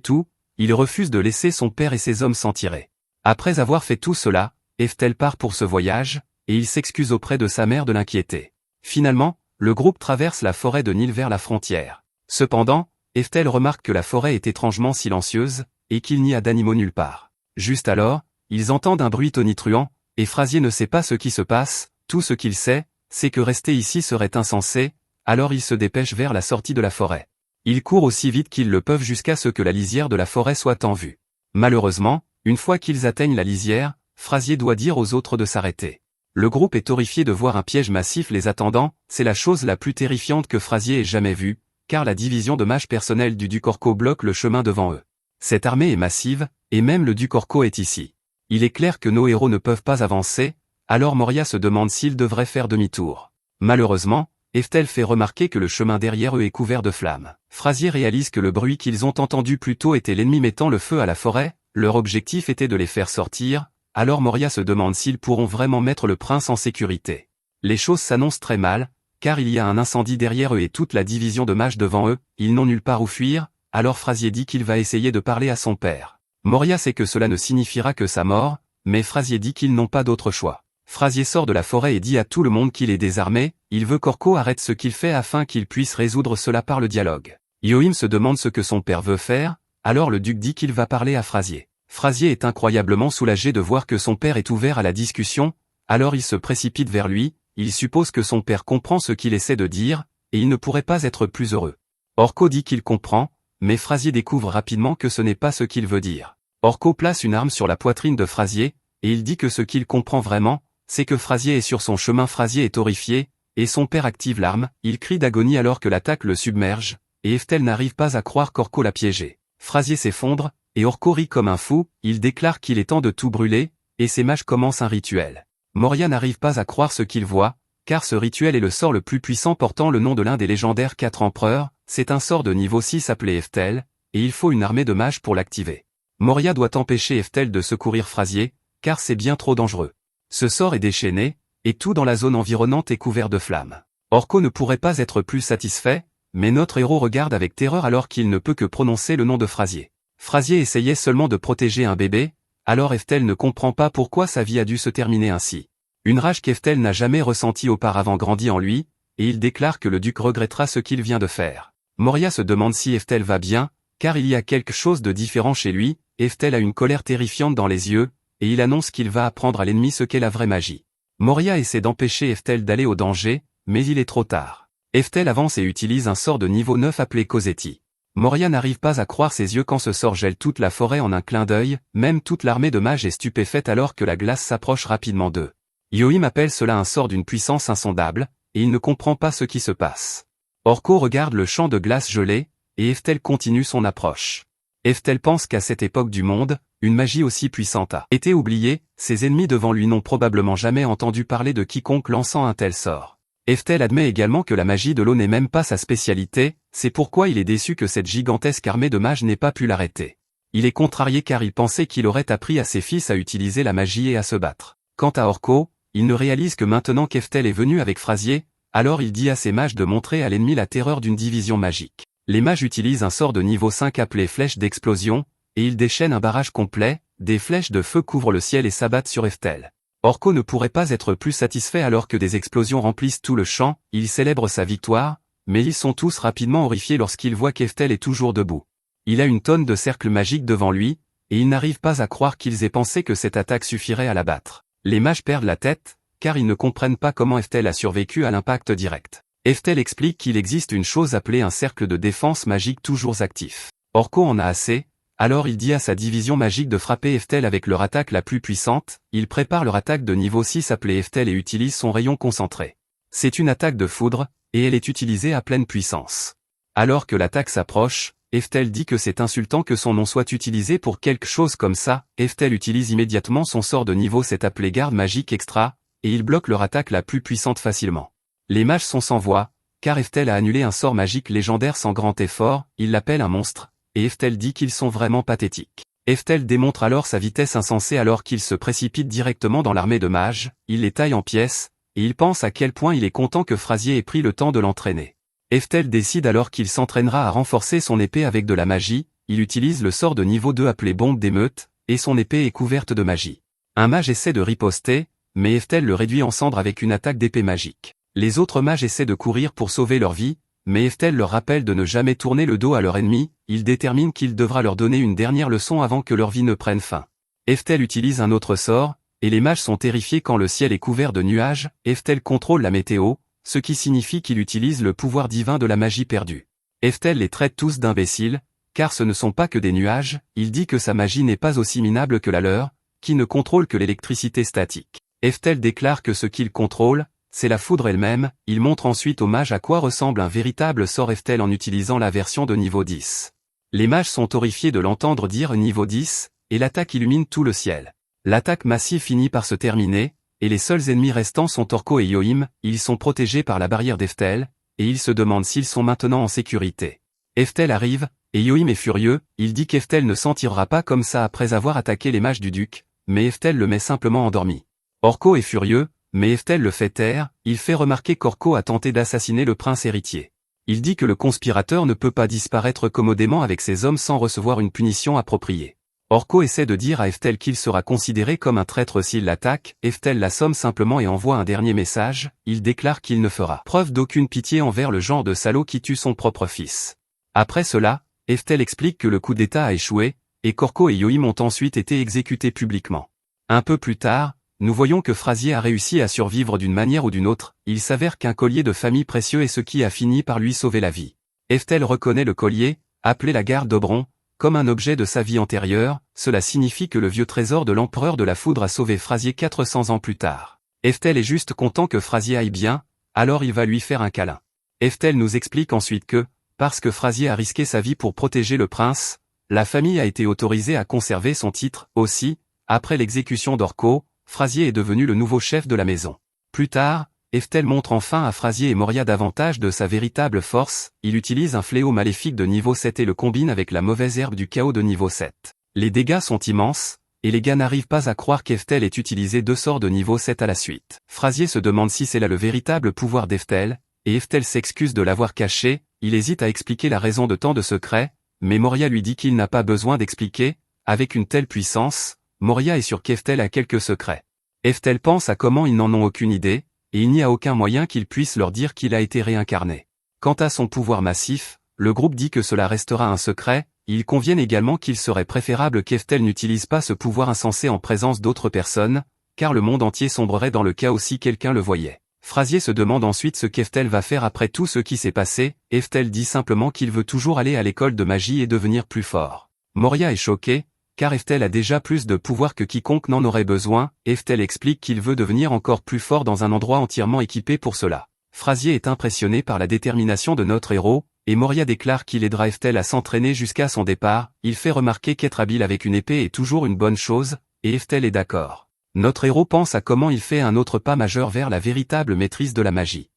S1: tout, il refuse de laisser son père et ses hommes s'en tirer. Après avoir fait tout cela, Eftel part pour ce voyage, et il s'excuse auprès de sa mère de l'inquiéter. Finalement, le groupe traverse la forêt de Nil vers la frontière. Cependant, Eftel remarque que la forêt est étrangement silencieuse, et qu'il n'y a d'animaux nulle part. Juste alors, ils entendent un bruit tonitruant, et Frazier ne sait pas ce qui se passe, tout ce qu'il sait, c'est que rester ici serait insensé, alors ils se dépêchent vers la sortie de la forêt. Ils courent aussi vite qu'ils le peuvent jusqu'à ce que la lisière de la forêt soit en vue. Malheureusement, une fois qu'ils atteignent la lisière, Frazier doit dire aux autres de s'arrêter. Le groupe est horrifié de voir un piège massif les attendant, c'est la chose la plus terrifiante que Frazier ait jamais vue, car la division de mages personnels du duc Orko bloque le chemin devant eux. Cette armée est massive, et même le duc Orko est ici. Il est clair que nos héros ne peuvent pas avancer, alors Moria se demande s'ils devraient faire demi-tour. Malheureusement, Eftel fait remarquer que le chemin derrière eux est couvert de flammes. Frazier réalise que le bruit qu'ils ont entendu plus tôt était l'ennemi mettant le feu à la forêt, leur objectif était de les faire sortir, alors Moria se demande s'ils pourront vraiment mettre le prince en sécurité. Les choses s'annoncent très mal, car il y a un incendie derrière eux et toute la division de mages devant eux, ils n'ont nulle part où fuir, alors Frazier dit qu'il va essayer de parler à son père. Moria sait que cela ne signifiera que sa mort, mais Frazier dit qu'ils n'ont pas d'autre choix. Frazier sort de la forêt et dit à tout le monde qu'il est désarmé, il veut qu'Orko arrête ce qu'il fait afin qu'il puisse résoudre cela par le dialogue. Yoim se demande ce que son père veut faire, alors le duc dit qu'il va parler à Frazier. Frazier est incroyablement soulagé de voir que son père est ouvert à la discussion, alors il se précipite vers lui, il suppose que son père comprend ce qu'il essaie de dire, et il ne pourrait pas être plus heureux. Orko dit qu'il comprend, mais Frazier découvre rapidement que ce n'est pas ce qu'il veut dire. Orko place une arme sur la poitrine de Frazier, et il dit que ce qu'il comprend vraiment, c'est que Frazier est sur son chemin. Frazier est horrifié, et son père active l'arme, il crie d'agonie alors que l'attaque le submerge, et Eftel n'arrive pas à croire qu'Orko l'a piégé. Frazier s'effondre, et Orko rit comme un fou, il déclare qu'il est temps de tout brûler, et ses mages commencent un rituel. Moria n'arrive pas à croire ce qu'il voit, car ce rituel est le sort le plus puissant portant le nom de l'un des légendaires 4 empereurs, c'est un sort de niveau 6 appelé Eftel, et il faut une armée de mages pour l'activer. Moria doit empêcher Eftel de secourir Frazier, car c'est bien trop dangereux. Ce sort est déchaîné, et tout dans la zone environnante est couvert de flammes. Orko ne pourrait pas être plus satisfait, mais notre héros regarde avec terreur alors qu'il ne peut que prononcer le nom de Frazier. Frazier essayait seulement de protéger un bébé, alors Eftel ne comprend pas pourquoi sa vie a dû se terminer ainsi. Une rage qu'Eftel n'a jamais ressentie auparavant grandit en lui, et il déclare que le duc regrettera ce qu'il vient de faire. Moria se demande si Eftel va bien, car il y a quelque chose de différent chez lui, Eftel a une colère terrifiante dans les yeux, et il annonce qu'il va apprendre à l'ennemi ce qu'est la vraie magie. Moria essaie d'empêcher Eftel d'aller au danger, mais il est trop tard. Eftel avance et utilise un sort de niveau 9 appelé Cosetti. Moria n'arrive pas à croire ses yeux quand ce sort gèle toute la forêt en un clin d'œil, même toute l'armée de mages est stupéfaite alors que la glace s'approche rapidement d'eux. Yohim appelle cela un sort d'une puissance insondable, et il ne comprend pas ce qui se passe. Orko regarde le champ de glace gelé, et Eftel continue son approche. Eftel pense qu'à cette époque du monde, une magie aussi puissante a été oubliée, ses ennemis devant lui n'ont probablement jamais entendu parler de quiconque lançant un tel sort. Eftel admet également que la magie de l'eau n'est même pas sa spécialité, c'est pourquoi il est déçu que cette gigantesque armée de mages n'ait pas pu l'arrêter. Il est contrarié car il pensait qu'il aurait appris à ses fils à utiliser la magie et à se battre. Quant à Orko, il ne réalise que maintenant qu'Eftel est venu avec Frazier, alors il dit à ses mages de montrer à l'ennemi la terreur d'une division magique. Les mages utilisent un sort de niveau 5 appelé flèche d'explosion, et ils déchaînent un barrage complet, des flèches de feu couvrent le ciel et s'abattent sur Eftel. Orko ne pourrait pas être plus satisfait alors que des explosions remplissent tout le champ, il célèbre sa victoire, mais ils sont tous rapidement horrifiés lorsqu'ils voient qu'Eftel est toujours debout. Il a une tonne de cercles magiques devant lui, et ils n'arrivent pas à croire qu'ils aient pensé que cette attaque suffirait à l'abattre. Les mages perdent la tête, car ils ne comprennent pas comment Eftel a survécu à l'impact direct. Eftel explique qu'il existe une chose appelée un cercle de défense magique toujours actif. Orko en a assez, alors il dit à sa division magique de frapper Eftel avec leur attaque la plus puissante, il prépare leur attaque de niveau 6 appelée Eftel et utilise son rayon concentré. C'est une attaque de foudre, et elle est utilisée à pleine puissance. Alors que l'attaque s'approche, Eftel dit que c'est insultant que son nom soit utilisé pour quelque chose comme ça, Eftel utilise immédiatement son sort de niveau 7 appelé garde magique extra, et il bloque leur attaque la plus puissante facilement. Les mages sont sans voix, car Eftel a annulé un sort magique légendaire sans grand effort, il l'appelle un monstre, et Eftel dit qu'ils sont vraiment pathétiques. Eftel démontre alors sa vitesse insensée alors qu'il se précipite directement dans l'armée de mages, il les taille en pièces, et il pense à quel point il est content que Frazier ait pris le temps de l'entraîner. Eftel décide alors qu'il s'entraînera à renforcer son épée avec de la magie, il utilise le sort de niveau 2 appelé bombe d'émeute, et son épée est couverte de magie. Un mage essaie de riposter, mais Eftel le réduit en cendres avec une attaque d'épée magique. Les autres mages essaient de courir pour sauver leur vie, mais Eftel leur rappelle de ne jamais tourner le dos à leur ennemi, il détermine qu'il devra leur donner une dernière leçon avant que leur vie ne prenne fin. Eftel utilise un autre sort, et les mages sont terrifiés quand le ciel est couvert de nuages, Eftel contrôle la météo, ce qui signifie qu'il utilise le pouvoir divin de la magie perdue. Eftel les traite tous d'imbéciles, car ce ne sont pas que des nuages, il dit que sa magie n'est pas aussi minable que la leur, qui ne contrôle que l'électricité statique. Eftel déclare que ce qu'il contrôle, c'est la foudre elle-même, il montre ensuite aux mages à quoi ressemble un véritable sort Eftel en utilisant la version de niveau 10. Les mages sont horrifiés de l'entendre dire niveau 10, et l'attaque illumine tout le ciel. L'attaque massive finit par se terminer, et les seuls ennemis restants sont Orko et Yohim, ils sont protégés par la barrière d'Eftel, et ils se demandent s'ils sont maintenant en sécurité. Eftel arrive, et Yohim est furieux, il dit qu'Eftel ne s'en tirera pas comme ça après avoir attaqué les mages du duc, mais Eftel le met simplement endormi. Orko est furieux, mais Eftel le fait taire, il fait remarquer qu'Orko a tenté d'assassiner le prince héritier. Il dit que le conspirateur ne peut pas disparaître commodément avec ses hommes sans recevoir une punition appropriée. Orko essaie de dire à Eftel qu'il sera considéré comme un traître s'il l'attaque, Eftel l'assomme simplement et envoie un dernier message, il déclare qu'il ne fera preuve d'aucune pitié envers le genre de salaud qui tue son propre fils. Après cela, Eftel explique que le coup d'État a échoué, et qu'Orko et Yohim ont ensuite été exécutés publiquement. Un peu plus tard, nous voyons que Frazier a réussi à survivre d'une manière ou d'une autre, il s'avère qu'un collier de famille précieux est ce qui a fini par lui sauver la vie. Eftel reconnaît le collier, appelé la garde d'Oberon, comme un objet de sa vie antérieure, cela signifie que le vieux trésor de l'empereur de la foudre a sauvé Frazier 400 ans plus tard. Eftel est juste content que Frazier aille bien, alors il va lui faire un câlin. Eftel nous explique ensuite que, parce que Frazier a risqué sa vie pour protéger le prince, La famille a été autorisée à conserver son titre. Aussi, après l'exécution d'Orko, Phrasier est devenu le nouveau chef de la maison. Plus tard, Eftel montre enfin à Phrasier et Moria davantage de sa véritable force. Il utilise un fléau maléfique de niveau 7 et le combine avec la mauvaise herbe du chaos de niveau 7. Les dégâts sont immenses, et les gars n'arrivent pas à croire qu'Eftel ait utilisé 2 sorts de niveau 7 à la suite. Phrasier se demande si c'est là le véritable pouvoir d'Eftel, et Eftel s'excuse de l'avoir caché. Il hésite à expliquer la raison de tant de secrets, mais Moria lui dit qu'il n'a pas besoin d'expliquer. Avec une telle puissance, Moria est sûr qu'Eftel a quelques secrets. Eftel pense à comment ils n'en ont aucune idée, et il n'y a aucun moyen qu'il puisse leur dire qu'il a été réincarné. Quant à son pouvoir massif, le groupe dit que cela restera un secret. Ils conviennent également qu'il serait préférable qu'Eftel n'utilise pas ce pouvoir insensé en présence d'autres personnes, car le monde entier sombrerait dans le chaos si quelqu'un le voyait. Phrasier se demande ensuite ce qu'Eftel va faire après tout ce qui s'est passé. Eftel dit simplement qu'il veut toujours aller à l'école de magie et devenir plus fort. Moria est choqué, car Eftel a déjà plus de pouvoir que quiconque n'en aurait besoin. Eftel explique qu'il veut devenir encore plus fort dans un endroit entièrement équipé pour cela. Phrasier est impressionné par la détermination de notre héros, et Moria déclare qu'il aidera Eftel à s'entraîner jusqu'à son départ. Il fait remarquer qu'être habile avec une épée est toujours une bonne chose, et Eftel est d'accord. Notre héros pense à comment il fait un autre pas majeur vers la véritable maîtrise de la magie.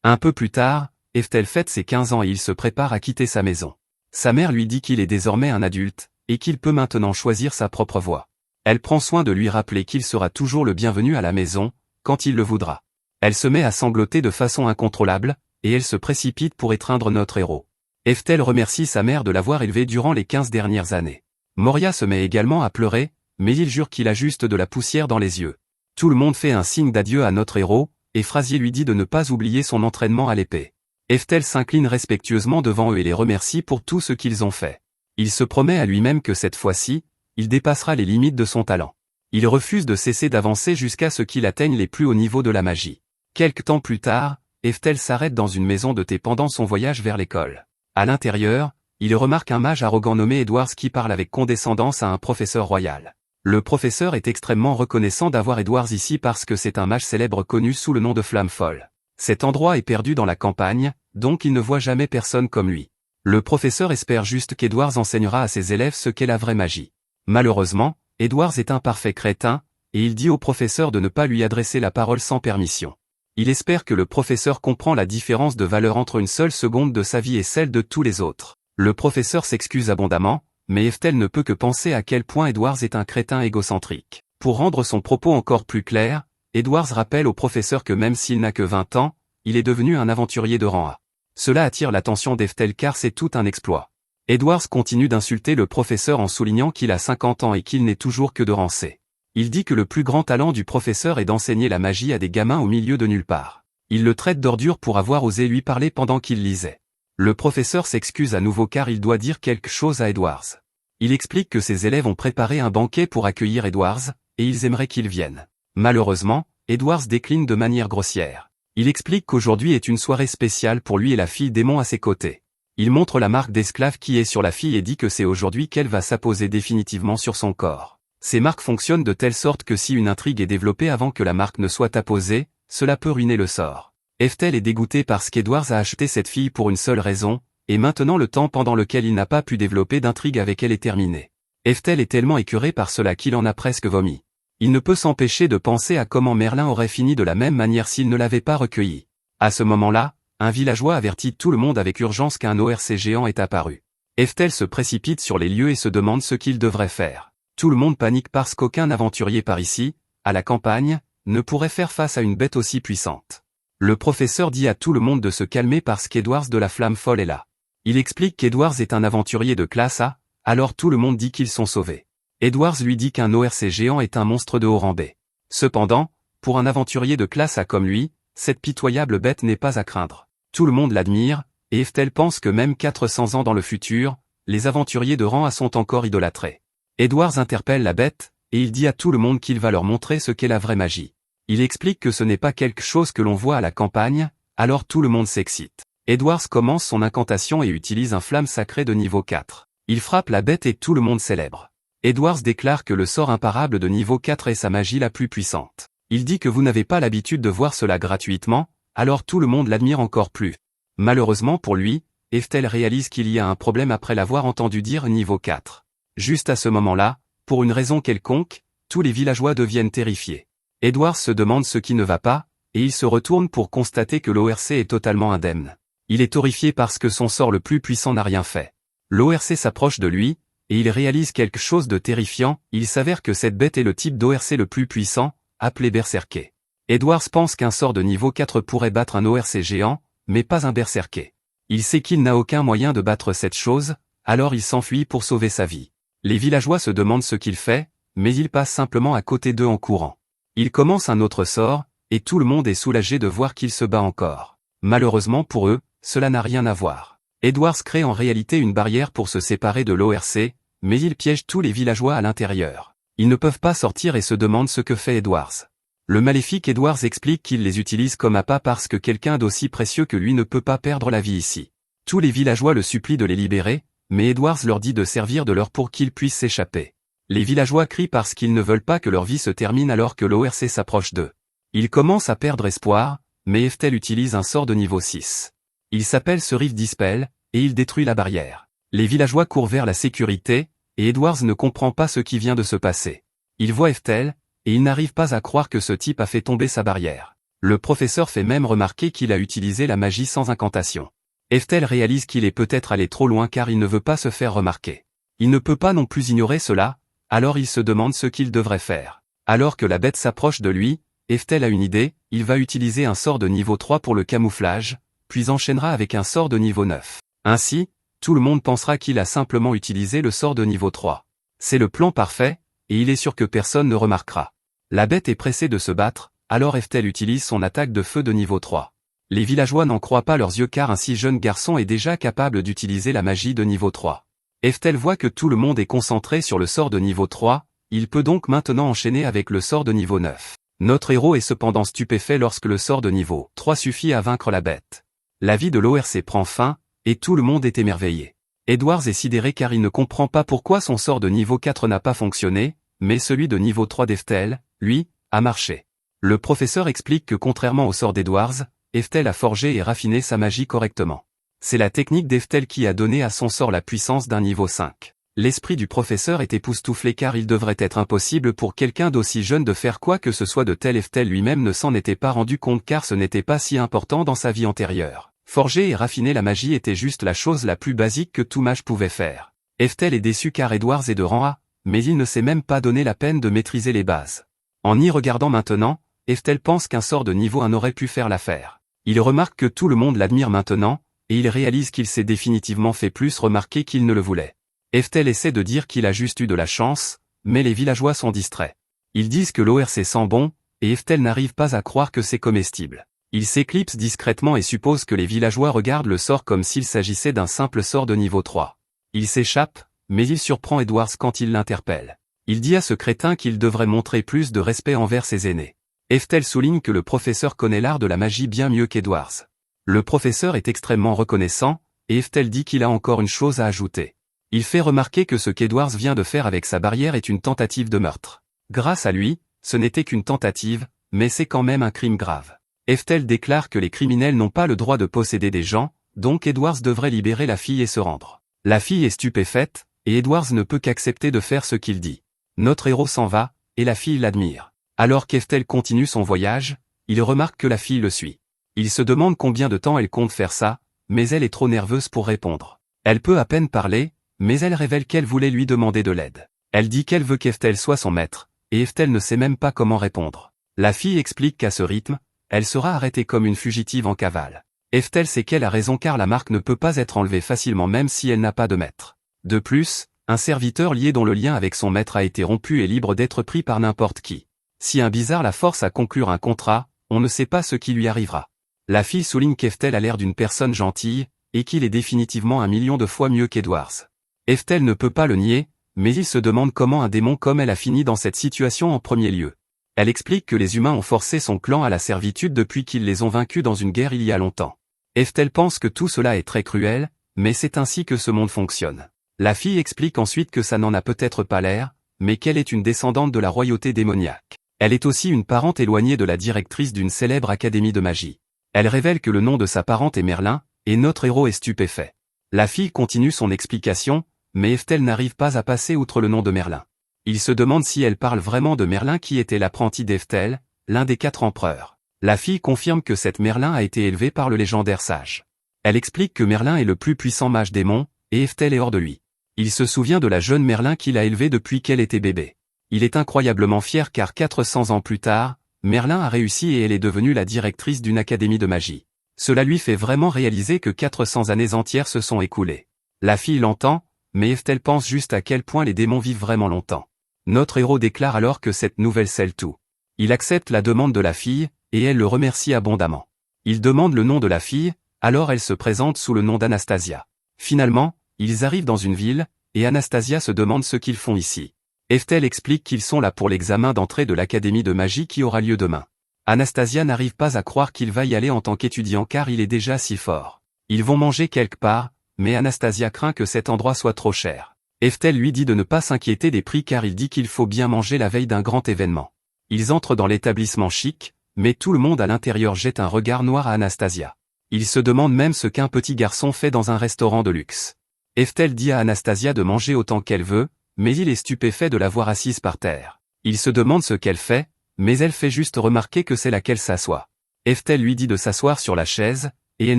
S1: Un peu plus tard, Eftel fête ses 15 ans et il se prépare à quitter sa maison. Sa mère lui dit qu'il est désormais un adulte, et qu'il peut maintenant choisir sa propre voie. Elle prend soin de lui rappeler qu'il sera toujours le bienvenu à la maison, quand il le voudra. Elle se met à sangloter de façon incontrôlable, et elle se précipite pour étreindre notre héros. Eftel remercie sa mère de l'avoir élevé durant les 15 dernières années. Moria se met également à pleurer, mais il jure qu'il a juste de la poussière dans les yeux. Tout le monde fait un signe d'adieu à notre héros, et Phrasier lui dit de ne pas oublier son entraînement à l'épée. Eftel s'incline respectueusement devant eux et les remercie pour tout ce qu'ils ont fait. Il se promet à lui-même que cette fois-ci, il dépassera les limites de son talent. Il refuse de cesser d'avancer jusqu'à ce qu'il atteigne les plus hauts niveaux de la magie. Quelque temps plus tard, Eftel s'arrête dans une maison de thé pendant son voyage vers l'école. À l'intérieur, il remarque un mage arrogant nommé Edwards qui parle avec condescendance à un professeur royal. Le professeur est extrêmement reconnaissant d'avoir Edwards ici parce que c'est un mage célèbre connu sous le nom de Flamme Folle. Cet endroit est perdu dans la campagne, donc il ne voit jamais personne comme lui. Le professeur espère juste qu'Edwards enseignera à ses élèves ce qu'est la vraie magie. Malheureusement, Edwards est un parfait crétin, et il dit au professeur de ne pas lui adresser la parole sans permission. Il espère que le professeur comprend la différence de valeur entre une seule seconde de sa vie et celle de tous les autres. Le professeur s'excuse abondamment, mais Eftel ne peut que penser à quel point Edwards est un crétin égocentrique. Pour rendre son propos encore plus clair, Edwards rappelle au professeur que même s'il n'a que 20 ans, il est devenu un aventurier de rang A. Cela attire l'attention d'Eftel car c'est tout un exploit. Edwards continue d'insulter le professeur en soulignant qu'il a 50 ans et qu'il n'est toujours que de rang C. Il dit que le plus grand talent du professeur est d'enseigner la magie à des gamins au milieu de nulle part. Il le traite d'ordure pour avoir osé lui parler pendant qu'il lisait. Le professeur s'excuse à nouveau car il doit dire quelque chose à Edwards. Il explique que ses élèves ont préparé un banquet pour accueillir Edwards, et ils aimeraient qu'il vienne. Malheureusement, Edwards décline de manière grossière. Il explique qu'aujourd'hui est une soirée spéciale pour lui et la fille démon à ses côtés. Il montre la marque d'esclave qui est sur la fille et dit que c'est aujourd'hui qu'elle va s'apposer définitivement sur son corps. Ces marques fonctionnent de telle sorte que si une intrigue est développée avant que la marque ne soit apposée, cela peut ruiner le sort. Eftel est dégoûté parce qu'Edwards a acheté cette fille pour une seule raison, et maintenant le temps pendant lequel il n'a pas pu développer d'intrigue avec elle est terminé. Eftel est tellement écœuré par cela qu'il en a presque vomi. Il ne peut s'empêcher de penser à comment Merlin aurait fini de la même manière s'il ne l'avait pas recueilli. À ce moment-là, un villageois avertit tout le monde avec urgence qu'un ORC géant est apparu. Eftel se précipite sur les lieux et se demande ce qu'il devrait faire. Tout le monde panique parce qu'aucun aventurier par ici, à la campagne, ne pourrait faire face à une bête aussi puissante. Le professeur dit à tout le monde de se calmer parce qu'Edwards de la Flamme Folle est là. Il explique qu'Edwards est un aventurier de classe A, alors tout le monde dit qu'ils sont sauvés. Edwards lui dit qu'un ORC géant est un monstre de haut rang B. Cependant, pour un aventurier de classe A comme lui, cette pitoyable bête n'est pas à craindre. Tout le monde l'admire, et Eftel pense que même 400 ans dans le futur, les aventuriers de rang A sont encore idolâtrés. Edwards interpelle la bête, et il dit à tout le monde qu'il va leur montrer ce qu'est la vraie magie. Il explique que ce n'est pas quelque chose que l'on voit à la campagne, alors tout le monde s'excite. Edwards commence son incantation et utilise un flamme sacrée de niveau 4. Il frappe la bête et tout le monde célèbre. Edwards déclare que le sort imparable de niveau 4 est sa magie la plus puissante. Il dit que vous n'avez pas l'habitude de voir cela gratuitement, alors tout le monde l'admire encore plus. Malheureusement pour lui, Eftel réalise qu'il y a un problème après l'avoir entendu dire niveau 4. Juste à ce moment-là, pour une raison quelconque, tous les villageois deviennent terrifiés. Edward se demande ce qui ne va pas, et il se retourne pour constater que l'ORC est totalement indemne. Il est horrifié parce que son sort le plus puissant n'a rien fait. L'ORC s'approche de lui, et il réalise quelque chose de terrifiant, il s'avère que cette bête est le type d'ORC le plus puissant, appelé Berserker. Edwards pense qu'un sort de niveau 4 pourrait battre un ORC géant, mais pas un Berserker. Il sait qu'il n'a aucun moyen de battre cette chose, alors il s'enfuit pour sauver sa vie. Les villageois se demandent ce qu'il fait, mais il passe simplement à côté d'eux en courant. Il commence un autre sort, et tout le monde est soulagé de voir qu'il se bat encore. Malheureusement pour eux, cela n'a rien à voir. Edwards crée en réalité une barrière pour se séparer de l'ORC, mais il piège tous les villageois à l'intérieur. Ils ne peuvent pas sortir et se demandent ce que fait Edwards. Le maléfique Edwards explique qu'il les utilise comme appât parce que quelqu'un d'aussi précieux que lui ne peut pas perdre la vie ici. Tous les villageois le supplient de les libérer, mais Edwards leur dit de servir de leur pour qu'ils puissent s'échapper. Les villageois crient parce qu'ils ne veulent pas que leur vie se termine alors que l'ORC s'approche d'eux. Ils commencent à perdre espoir, mais Eftel utilise un sort de niveau 6. Il s'appelle Cerise Dispel, et il détruit la barrière. Les villageois courent vers la sécurité, et Edwards ne comprend pas ce qui vient de se passer. Il voit Eftel, et il n'arrive pas à croire que ce type a fait tomber sa barrière. Le professeur fait même remarquer qu'il a utilisé la magie sans incantation. Eftel réalise qu'il est peut-être allé trop loin car il ne veut pas se faire remarquer. Il ne peut pas non plus ignorer cela, alors il se demande ce qu'il devrait faire. Alors que la bête s'approche de lui, Eftel a une idée, il va utiliser un sort de niveau 3 pour le camouflage, puis enchaînera avec un sort de niveau 9. Ainsi, tout le monde pensera qu'il a simplement utilisé le sort de niveau 3. C'est le plan parfait, et il est sûr que personne ne remarquera. La bête est pressée de se battre, alors Eftel utilise son attaque de feu de niveau 3. Les villageois n'en croient pas leurs yeux car un si jeune garçon est déjà capable d'utiliser la magie de niveau 3. Eftel voit que tout le monde est concentré sur le sort de niveau 3, il peut donc maintenant enchaîner avec le sort de niveau 9. Notre héros est cependant stupéfait lorsque le sort de niveau 3 suffit à vaincre la bête. La vie de l'ORC prend fin, et tout le monde est émerveillé. Edwards est sidéré car il ne comprend pas pourquoi son sort de niveau 4 n'a pas fonctionné, mais celui de niveau 3 d'Eftel, lui, a marché. Le professeur explique que contrairement au sort d'Edwards, Eftel a forgé et raffiné sa magie correctement. C'est la technique d'Eftel qui a donné à son sort la puissance d'un niveau 5. L'esprit du professeur est époustouflé car il devrait être impossible pour quelqu'un d'aussi jeune de faire quoi que ce soit de tel. Eftel lui-même ne s'en était pas rendu compte car ce n'était pas si important dans sa vie antérieure. Forger et raffiner la magie était juste la chose la plus basique que tout mage pouvait faire. Eftel est déçu car Edwards est de rang A, mais il ne s'est même pas donné la peine de maîtriser les bases. En y regardant maintenant, Eftel pense qu'un sort de niveau 1 aurait pu faire l'affaire. Il remarque que tout le monde l'admire maintenant, et il réalise qu'il s'est définitivement fait plus remarquer qu'il ne le voulait. Eftel essaie de dire qu'il a juste eu de la chance, mais les villageois sont distraits. Ils disent que l'ORC sent bon, et Eftel n'arrive pas à croire que c'est comestible. Il s'éclipse discrètement et suppose que les villageois regardent le sort comme s'il s'agissait d'un simple sort de niveau 3. Il s'échappe, mais il surprend Edwards quand il l'interpelle. Il dit à ce crétin qu'il devrait montrer plus de respect envers ses aînés. Eftel souligne que le professeur connaît l'art de la magie bien mieux qu'Edwards. Le professeur est extrêmement reconnaissant, et Eftel dit qu'il a encore une chose à ajouter. Il fait remarquer que ce qu'Edwards vient de faire avec sa barrière est une tentative de meurtre. Grâce à lui, ce n'était qu'une tentative, mais c'est quand même un crime grave. Eftel déclare que les criminels n'ont pas le droit de posséder des gens, donc Edwards devrait libérer la fille et se rendre. La fille est stupéfaite, et Edwards ne peut qu'accepter de faire ce qu'il dit. Notre héros s'en va, et la fille l'admire. Alors qu'Eftel continue son voyage, il remarque que la fille le suit. Il se demande combien de temps elle compte faire ça, mais elle est trop nerveuse pour répondre. Elle peut à peine parler, mais elle révèle qu'elle voulait lui demander de l'aide. Elle dit qu'elle veut qu'Eftel soit son maître, et Eftel ne sait même pas comment répondre. La fille explique qu'à ce rythme, elle sera arrêtée comme une fugitive en cavale. Eftel sait qu'elle a raison car la marque ne peut pas être enlevée facilement même si elle n'a pas de maître. De plus, un serviteur lié dont le lien avec son maître a été rompu est libre d'être pris par n'importe qui. Si un bizarre la force à conclure un contrat, on ne sait pas ce qui lui arrivera. La fille souligne qu'Eftel a l'air d'une personne gentille, et qu'il est définitivement 1 000 000 de fois mieux qu'Edwards. Eftel ne peut pas le nier, mais il se demande comment un démon comme elle a fini dans cette situation en premier lieu. Elle explique que les humains ont forcé son clan à la servitude depuis qu'ils les ont vaincus dans une guerre il y a longtemps. Eftel pense que tout cela est très cruel, mais c'est ainsi que ce monde fonctionne. La fille explique ensuite que ça n'en a peut-être pas l'air, mais qu'elle est une descendante de la royauté démoniaque. Elle est aussi une parente éloignée de la directrice d'une célèbre académie de magie. Elle révèle que le nom de sa parente est Merlin, et notre héros est stupéfait. La fille continue son explication, mais Eftel n'arrive pas à passer outre le nom de Merlin. Il se demande si elle parle vraiment de Merlin qui était l'apprenti d'Eftel, l'un des 4 empereurs. La fille confirme que cette Merlin a été élevée par le légendaire sage. Elle explique que Merlin est le plus puissant mage démon, et Eftel est hors de lui. Il se souvient de la jeune Merlin qu'il a élevée depuis qu'elle était bébé. Il est incroyablement fier car 400 ans plus tard, Merlin a réussi et elle est devenue la directrice d'une académie de magie. Cela lui fait vraiment réaliser que 400 années entières se sont écoulées. La fille l'entend, mais Eftel pense juste à quel point les démons vivent vraiment longtemps. Notre héros déclare alors que cette nouvelle scelle tout. Il accepte la demande de la fille, et elle le remercie abondamment. Il demande le nom de la fille, alors elle se présente sous le nom d'Anastasia. Finalement, ils arrivent dans une ville, et Anastasia se demande ce qu'ils font ici. Eftel explique qu'ils sont là pour l'examen d'entrée de l'académie de magie qui aura lieu demain. Anastasia n'arrive pas à croire qu'il va y aller en tant qu'étudiant car il est déjà si fort. Ils vont manger quelque part, mais Anastasia craint que cet endroit soit trop cher. Eftel lui dit de ne pas s'inquiéter des prix car il dit qu'il faut bien manger la veille d'un grand événement. Ils entrent dans l'établissement chic, mais tout le monde à l'intérieur jette un regard noir à Anastasia. Ils se demandent même ce qu'un petit garçon fait dans un restaurant de luxe. Eftel dit à Anastasia de manger autant qu'elle veut, mais il est stupéfait de la voir assise par terre. Il se demande ce qu'elle fait, mais elle fait juste remarquer que c'est là qu'elle s'assoit. Eftel lui dit de s'asseoir sur la chaise, et elle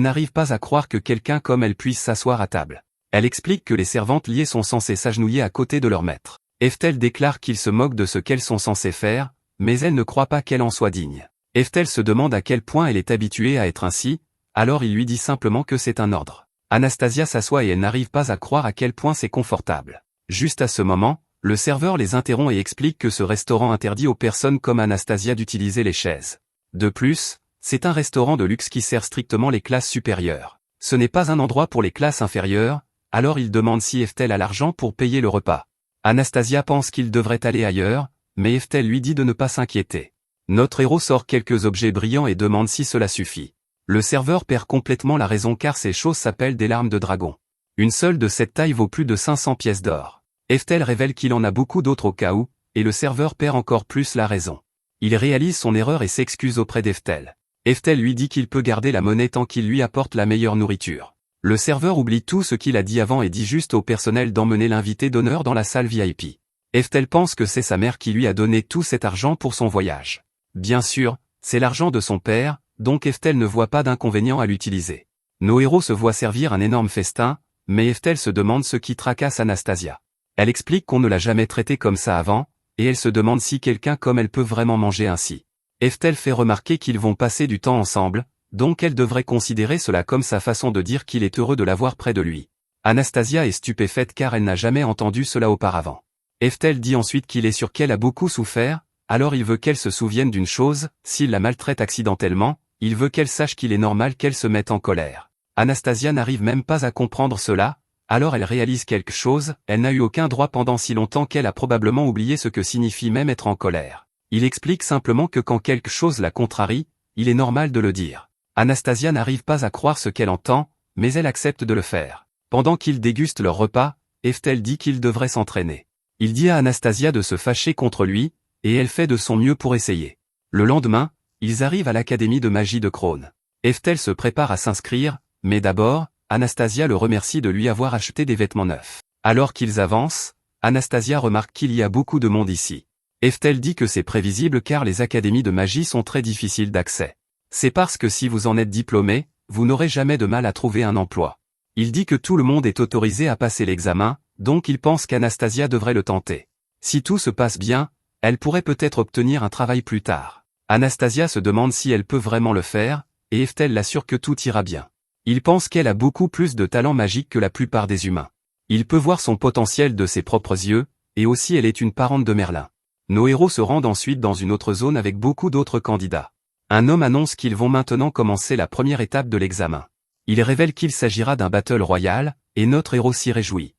S1: n'arrive pas à croire que quelqu'un comme elle puisse s'asseoir à table. Elle explique que les servantes liées sont censées s'agenouiller à côté de leur maître. Eftel déclare qu'ils se moquent de ce qu'elles sont censées faire, mais elle ne croit pas qu'elle en soit digne. Eftel se demande à quel point elle est habituée à être ainsi, alors il lui dit simplement que c'est un ordre. Anastasia s'assoit et elle n'arrive pas à croire à quel point c'est confortable. Juste à ce moment, le serveur les interrompt et explique que ce restaurant interdit aux personnes comme Anastasia d'utiliser les chaises. De plus, c'est un restaurant de luxe qui sert strictement les classes supérieures. Ce n'est pas un endroit pour les classes inférieures, alors il demande si Eftel a l'argent pour payer le repas. Anastasia pense qu'il devrait aller ailleurs, mais Eftel lui dit de ne pas s'inquiéter. Notre héros sort quelques objets brillants et demande si cela suffit. Le serveur perd complètement la raison car ces choses s'appellent des larmes de dragon. Une seule de cette taille vaut plus de 500 pièces d'or. Eftel révèle qu'il en a beaucoup d'autres au cas où, et le serveur perd encore plus la raison. Il réalise son erreur et s'excuse auprès d'Eftel. Eftel lui dit qu'il peut garder la monnaie tant qu'il lui apporte la meilleure nourriture. Le serveur oublie tout ce qu'il a dit avant et dit juste au personnel d'emmener l'invité d'honneur dans la salle VIP. Eftel pense que c'est sa mère qui lui a donné tout cet argent pour son voyage. Bien sûr, c'est l'argent de son père, donc Eftel ne voit pas d'inconvénient à l'utiliser. Nos héros se voient servir un énorme festin, mais Eftel se demande ce qui tracasse Anastasia. Elle explique qu'on ne l'a jamais traitée comme ça avant, et elle se demande si quelqu'un comme elle peut vraiment manger ainsi. Eftel fait remarquer qu'ils vont passer du temps ensemble, donc elle devrait considérer cela comme sa façon de dire qu'il est heureux de l'avoir près de lui. Anastasia est stupéfaite car elle n'a jamais entendu cela auparavant. Eftel dit ensuite qu'il est sûr qu'elle a beaucoup souffert, alors il veut qu'elle se souvienne d'une chose, s'il la maltraite accidentellement, il veut qu'elle sache qu'il est normal qu'elle se mette en colère. Anastasia n'arrive même pas à comprendre cela, alors elle réalise quelque chose, elle n'a eu aucun droit pendant si longtemps qu'elle a probablement oublié ce que signifie même être en colère. Il explique simplement que quand quelque chose la contrarie, il est normal de le dire. Anastasia n'arrive pas à croire ce qu'elle entend, mais elle accepte de le faire. Pendant qu'ils dégustent leur repas, Eftel dit qu'il devrait s'entraîner. Il dit à Anastasia de se fâcher contre lui, et elle fait de son mieux pour essayer. Le lendemain, ils arrivent à l'académie de magie de Krone. Eftel se prépare à s'inscrire, mais d'abord, Anastasia le remercie de lui avoir acheté des vêtements neufs. Alors qu'ils avancent, Anastasia remarque qu'il y a beaucoup de monde ici. Eftel dit que c'est prévisible car les académies de magie sont très difficiles d'accès. C'est parce que si vous en êtes diplômé, vous n'aurez jamais de mal à trouver un emploi. Il dit que tout le monde est autorisé à passer l'examen, donc il pense qu'Anastasia devrait le tenter. Si tout se passe bien, elle pourrait peut-être obtenir un travail plus tard. Anastasia se demande si elle peut vraiment le faire, et Eftel l'assure que tout ira bien. Il pense qu'elle a beaucoup plus de talent magique que la plupart des humains. Il peut voir son potentiel de ses propres yeux, et aussi elle est une parente de Merlin. Nos héros se rendent ensuite dans une autre zone avec beaucoup d'autres candidats. Un homme annonce qu'ils vont maintenant commencer la première étape de l'examen. Il révèle qu'il s'agira d'un battle royal, et notre héros s'y réjouit.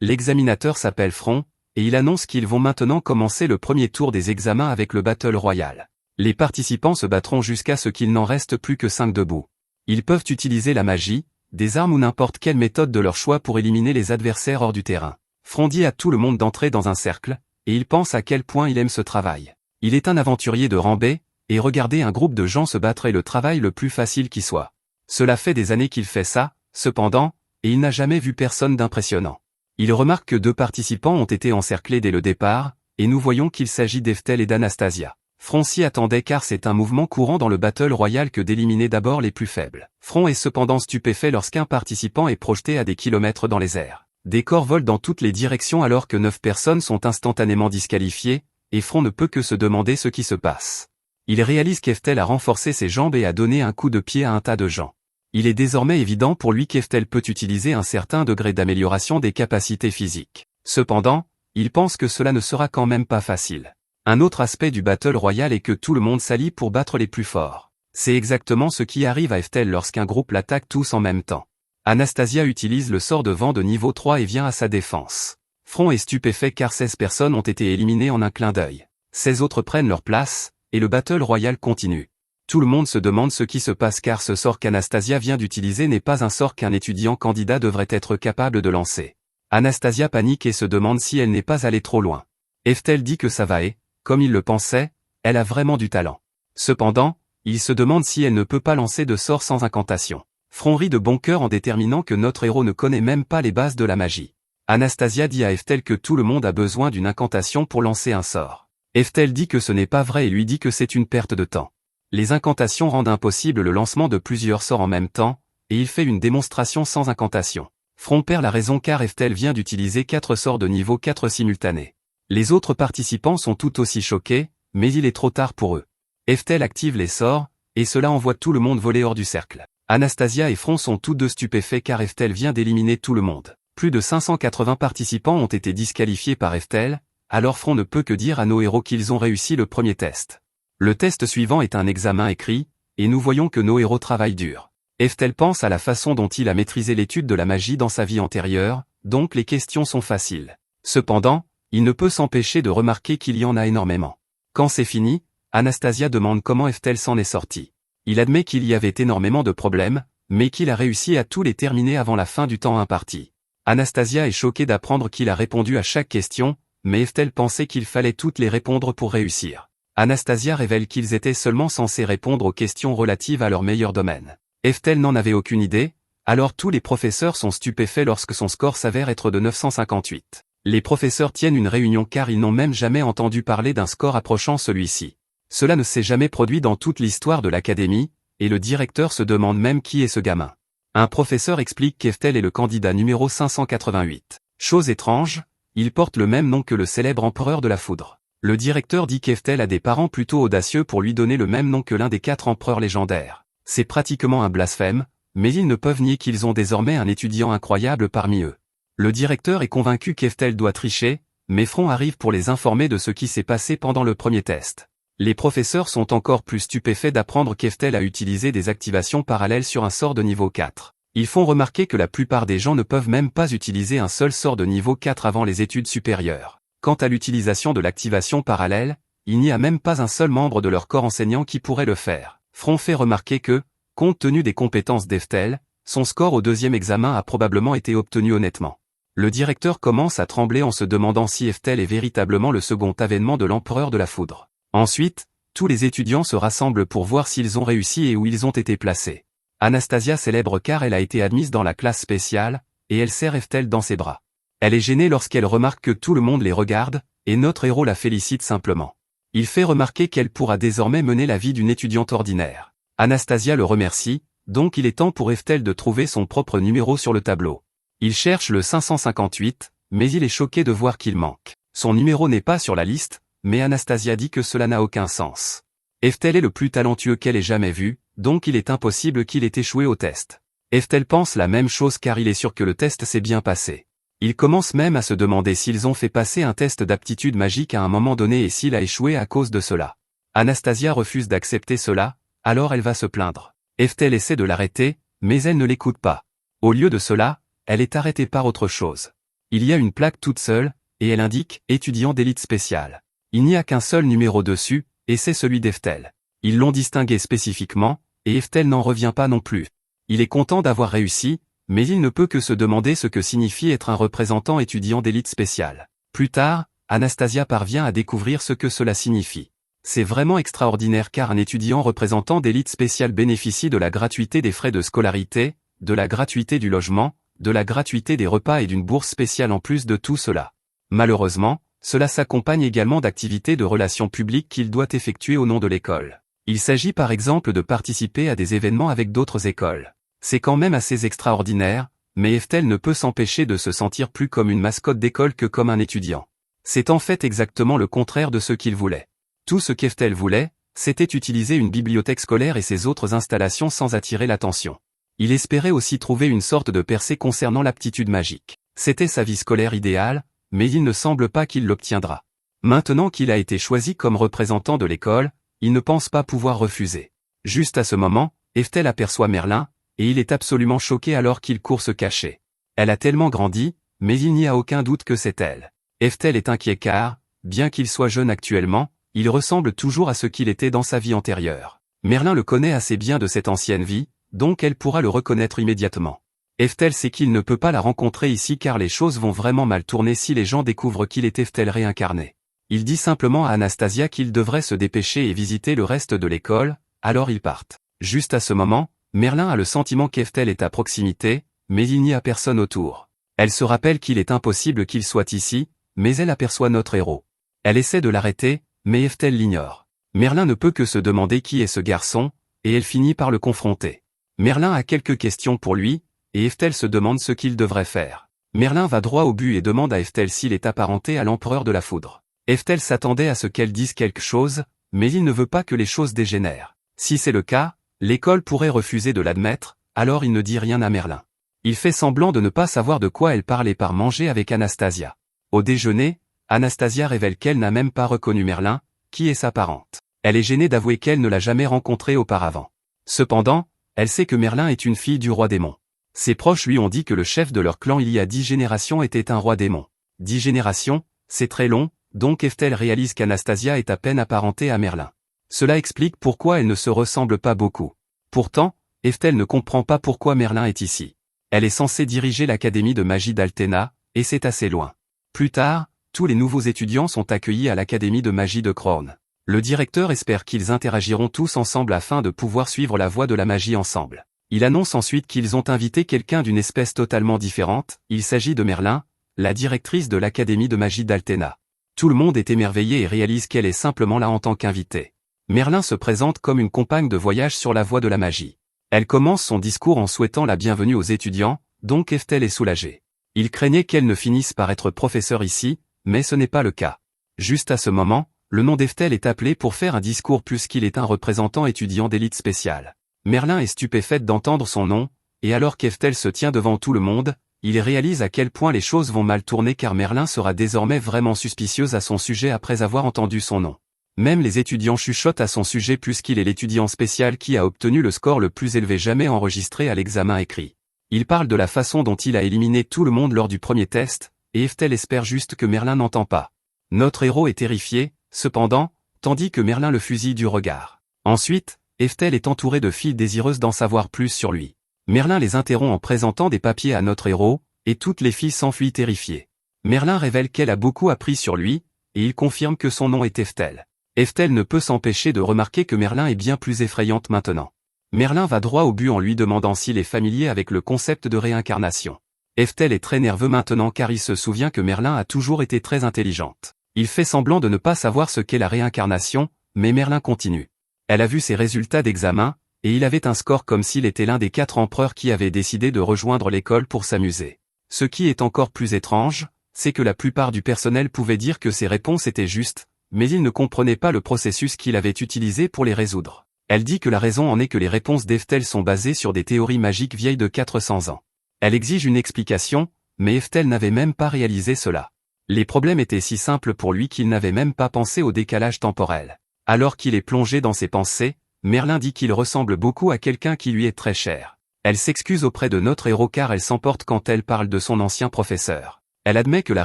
S1: L'examinateur s'appelle Front, et il annonce qu'ils vont maintenant commencer le premier tour des examens avec le battle royal. Les participants se battront jusqu'à ce qu'il n'en reste plus que 5 debout. Ils peuvent utiliser la magie, des armes ou n'importe quelle méthode de leur choix pour éliminer les adversaires hors du terrain. Front dit à tout le monde d'entrer dans un cercle, et il pense à quel point il aime ce travail. Il est un aventurier de rang B, et regarder un groupe de gens se battre est le travail le plus facile qui soit. Cela fait des années qu'il fait ça, cependant, et il n'a jamais vu personne d'impressionnant. Il remarque que 2 participants ont été encerclés dès le départ, et nous voyons qu'il s'agit d'Eftel et d'Anastasia. Fron s'y attendait car c'est un mouvement courant dans le Battle Royale que d'éliminer d'abord les plus faibles. Fron est cependant stupéfait lorsqu'un participant est projeté à des kilomètres dans les airs. Des corps volent dans toutes les directions alors que 9 personnes sont instantanément disqualifiées, et Fron ne peut que se demander ce qui se passe. Il réalise qu'Eftel a renforcé ses jambes et a donné un coup de pied à un tas de gens. Il est désormais évident pour lui qu'Eftel peut utiliser un certain degré d'amélioration des capacités physiques. Cependant, il pense que cela ne sera quand même pas facile. Un autre aspect du Battle Royale est que tout le monde s'allie pour battre les plus forts. C'est exactement ce qui arrive à Eftel lorsqu'un groupe l'attaque tous en même temps. Anastasia utilise le sort de vent de niveau 3 et vient à sa défense. Fron est stupéfait car 16 personnes ont été éliminées en un clin d'œil. 16 autres prennent leur place, et le Battle Royale continue. Tout le monde se demande ce qui se passe car ce sort qu'Anastasia vient d'utiliser n'est pas un sort qu'un étudiant candidat devrait être capable de lancer. Anastasia panique et se demande si elle n'est pas allée trop loin. Eftel dit que ça va et, comme il le pensait, elle a vraiment du talent. Cependant, il se demande si elle ne peut pas lancer de sort sans incantation. Fron rit de bon cœur en déterminant que notre héros ne connaît même pas les bases de la magie. Anastasia dit à Eftel que tout le monde a besoin d'une incantation pour lancer un sort. Eftel dit que ce n'est pas vrai et lui dit que c'est une perte de temps. Les incantations rendent impossible le lancement de plusieurs sorts en même temps, et il fait une démonstration sans incantation. Fron perd la raison car Eftel vient d'utiliser 4 sorts de niveau 4 simultanés. Les autres participants sont tout aussi choqués, mais il est trop tard pour eux. Eftel active les sorts, et cela envoie tout le monde voler hors du cercle. Anastasia et Fron sont tous deux stupéfaits car Eftel vient d'éliminer tout le monde. Plus de 580 participants ont été disqualifiés par Eftel, alors Fron ne peut que dire à nos héros qu'ils ont réussi le premier test. Le test suivant est un examen écrit, et nous voyons que nos héros travaillent dur. Eftel pense à la façon dont il a maîtrisé l'étude de la magie dans sa vie antérieure, donc les questions sont faciles. Cependant, il ne peut s'empêcher de remarquer qu'il y en a énormément. Quand c'est fini, Anastasia demande comment Eftel s'en est sorti. Il admet qu'il y avait énormément de problèmes, mais qu'il a réussi à tous les terminer avant la fin du temps imparti. Anastasia est choquée d'apprendre qu'il a répondu à chaque question, mais Eftel pensait qu'il fallait toutes les répondre pour réussir. Anastasia révèle qu'ils étaient seulement censés répondre aux questions relatives à leur meilleur domaine. Eftel n'en avait aucune idée, alors tous les professeurs sont stupéfaits lorsque son score s'avère être de 958. Les professeurs tiennent une réunion car ils n'ont même jamais entendu parler d'un score approchant celui-ci. Cela ne s'est jamais produit dans toute l'histoire de l'académie, et le directeur se demande même qui est ce gamin. Un professeur explique qu'Eftel est le candidat numéro 588. Chose étrange, il porte le même nom que le célèbre empereur de la foudre. Le directeur dit qu'Eftel a des parents plutôt audacieux pour lui donner le même nom que l'un des 4 empereurs légendaires. C'est pratiquement un blasphème, mais ils ne peuvent nier qu'ils ont désormais un étudiant incroyable parmi eux. Le directeur est convaincu qu'Eftel doit tricher, mais Fron arrive pour les informer de ce qui s'est passé pendant le premier test. Les professeurs sont encore plus stupéfaits d'apprendre qu'Eftel a utilisé des activations parallèles sur un sort de niveau 4. Ils font remarquer que la plupart des gens ne peuvent même pas utiliser un seul sort de niveau 4 avant les études supérieures. Quant à l'utilisation de l'activation parallèle, il n'y a même pas un seul membre de leur corps enseignant qui pourrait le faire. Fron fait remarquer que, compte tenu des compétences d'Eftel, son score au deuxième examen a probablement été obtenu honnêtement. Le directeur commence à trembler en se demandant si Eftel est véritablement le second avènement de l'empereur de la foudre. Ensuite, tous les étudiants se rassemblent pour voir s'ils ont réussi et où ils ont été placés. Anastasia célèbre car elle a été admise dans la classe spéciale, et elle serre Eftel dans ses bras. Elle est gênée lorsqu'elle remarque que tout le monde les regarde, et notre héros la félicite simplement. Il fait remarquer qu'elle pourra désormais mener la vie d'une étudiante ordinaire. Anastasia le remercie, donc il est temps pour Eftel de trouver son propre numéro sur le tableau. Il cherche le 558, mais il est choqué de voir qu'il manque. Son numéro n'est pas sur la liste, mais Anastasia dit que cela n'a aucun sens. Eftel est le plus talentueux qu'elle ait jamais vu, donc il est impossible qu'il ait échoué au test. Eftel pense la même chose car il est sûr que le test s'est bien passé. Il commence même à se demander s'ils ont fait passer un test d'aptitude magique à un moment donné et s'il a échoué à cause de cela. Anastasia refuse d'accepter cela, alors elle va se plaindre. Eftel essaie de l'arrêter, mais elle ne l'écoute pas. Au lieu de cela, elle est arrêtée par autre chose. Il y a une plaque toute seule, et elle indique « étudiant d'élite spéciale ». Il n'y a qu'un seul numéro dessus, et c'est celui d'Eftel. Ils l'ont distingué spécifiquement, et Eftel n'en revient pas non plus. Il est content d'avoir réussi, mais il ne peut que se demander ce que signifie être un représentant étudiant d'élite spéciale. Plus tard, Anastasia parvient à découvrir ce que cela signifie. C'est vraiment extraordinaire car un étudiant représentant d'élite spéciale bénéficie de la gratuité des frais de scolarité, de la gratuité du logement, de la gratuité des repas et d'une bourse spéciale en plus de tout cela. Malheureusement, cela s'accompagne également d'activités de relations publiques qu'il doit effectuer au nom de l'école. Il s'agit par exemple de participer à des événements avec d'autres écoles. C'est quand même assez extraordinaire, mais Eftel ne peut s'empêcher de se sentir plus comme une mascotte d'école que comme un étudiant. C'est en fait exactement le contraire de ce qu'il voulait. Tout ce qu'Eftel voulait, c'était utiliser une bibliothèque scolaire et ses autres installations sans attirer l'attention. Il espérait aussi trouver une sorte de percée concernant l'aptitude magique. C'était sa vie scolaire idéale, mais il ne semble pas qu'il l'obtiendra. Maintenant qu'il a été choisi comme représentant de l'école, il ne pense pas pouvoir refuser. Juste à ce moment, Eftel aperçoit Merlin, et il est absolument choqué alors qu'il court se cacher. Elle a tellement grandi, mais il n'y a aucun doute que c'est elle. Eftel est inquiet car, bien qu'il soit jeune actuellement, il ressemble toujours à ce qu'il était dans sa vie antérieure. Merlin le connaît assez bien de cette ancienne vie, donc elle pourra le reconnaître immédiatement. Eftel sait qu'il ne peut pas la rencontrer ici car les choses vont vraiment mal tourner si les gens découvrent qu'il est Eftel réincarné. Il dit simplement à Anastasia qu'il devrait se dépêcher et visiter le reste de l'école, alors ils partent. Juste à ce moment, Merlin a le sentiment qu'Eftel est à proximité, mais il n'y a personne autour. Elle se rappelle qu'il est impossible qu'il soit ici, mais elle aperçoit notre héros. Elle essaie de l'arrêter, mais Eftel l'ignore. Merlin ne peut que se demander qui est ce garçon, et elle finit par le confronter. Merlin a quelques questions pour lui, et Eftel se demande ce qu'il devrait faire. Merlin va droit au but et demande à Eftel s'il est apparenté à l'empereur de la foudre. Eftel s'attendait à ce qu'elle dise quelque chose, mais il ne veut pas que les choses dégénèrent. Si c'est le cas, l'école pourrait refuser de l'admettre, alors il ne dit rien à Merlin. Il fait semblant de ne pas savoir de quoi elle parle et part manger avec Anastasia. Au déjeuner, Anastasia révèle qu'elle n'a même pas reconnu Merlin, qui est sa parente. Elle est gênée d'avouer qu'elle ne l'a jamais rencontré auparavant. Cependant, elle sait que Merlin est une fille du roi démon. Ses proches lui ont dit que le chef de leur clan il y a 10 générations était un roi démon. 10 générations, c'est très long, donc Eftel réalise qu'Anastasia est à peine apparentée à Merlin. Cela explique pourquoi elle ne se ressemble pas beaucoup. Pourtant, Eftel ne comprend pas pourquoi Merlin est ici. Elle est censée diriger l'académie de magie d'Altena, et c'est assez loin. Plus tard, tous les nouveaux étudiants sont accueillis à l'académie de magie de Krorn. Le directeur espère qu'ils interagiront tous ensemble afin de pouvoir suivre la voie de la magie ensemble. Il annonce ensuite qu'ils ont invité quelqu'un d'une espèce totalement différente, il s'agit de Merlin, la directrice de l'académie de magie d'Altena. Tout le monde est émerveillé et réalise qu'elle est simplement là en tant qu'invitée. Merlin se présente comme une compagne de voyage sur la voie de la magie. Elle commence son discours en souhaitant la bienvenue aux étudiants, donc Eftel est soulagée. Il craignait qu'elle ne finisse par être professeure ici, mais ce n'est pas le cas. Juste à ce moment, le nom d'Eftel est appelé pour faire un discours puisqu'il est un représentant étudiant d'élite spéciale. Merlin est stupéfaite d'entendre son nom, et alors qu'Eftel se tient devant tout le monde, il réalise à quel point les choses vont mal tourner car Merlin sera désormais vraiment suspicieuse à son sujet après avoir entendu son nom. Même les étudiants chuchotent à son sujet puisqu'il est l'étudiant spécial qui a obtenu le score le plus élevé jamais enregistré à l'examen écrit. Il parle de la façon dont il a éliminé tout le monde lors du premier test, et Eftel espère juste que Merlin n'entend pas. Notre héros est terrifié, cependant, tandis que Merlin le fusille du regard. Ensuite, Eftel est entourée de filles désireuses d'en savoir plus sur lui. Merlin les interrompt en présentant des papiers à notre héros, et toutes les filles s'enfuient terrifiées. Merlin révèle qu'elle a beaucoup appris sur lui, et il confirme que son nom est Eftel. Eftel ne peut s'empêcher de remarquer que Merlin est bien plus effrayante maintenant. Merlin va droit au but en lui demandant s'il est familier avec le concept de réincarnation. Eftel est très nerveux maintenant car il se souvient que Merlin a toujours été très intelligente. Il fait semblant de ne pas savoir ce qu'est la réincarnation, mais Merlin continue. Elle a vu ses résultats d'examen, et il avait un score comme s'il était l'un des 4 empereurs qui avaient décidé de rejoindre l'école pour s'amuser. Ce qui est encore plus étrange, c'est que la plupart du personnel pouvait dire que ses réponses étaient justes, mais ils ne comprenaient pas le processus qu'il avait utilisé pour les résoudre. Elle dit que la raison en est que les réponses d'Eftel sont basées sur des théories magiques vieilles de 400 ans. Elle exige une explication, mais Eftel n'avait même pas réalisé cela. Les problèmes étaient si simples pour lui qu'il n'avait même pas pensé au décalage temporel. Alors qu'il est plongé dans ses pensées, Merlin dit qu'il ressemble beaucoup à quelqu'un qui lui est très cher. Elle s'excuse auprès de notre héros car elle s'emporte quand elle parle de son ancien professeur. Elle admet que la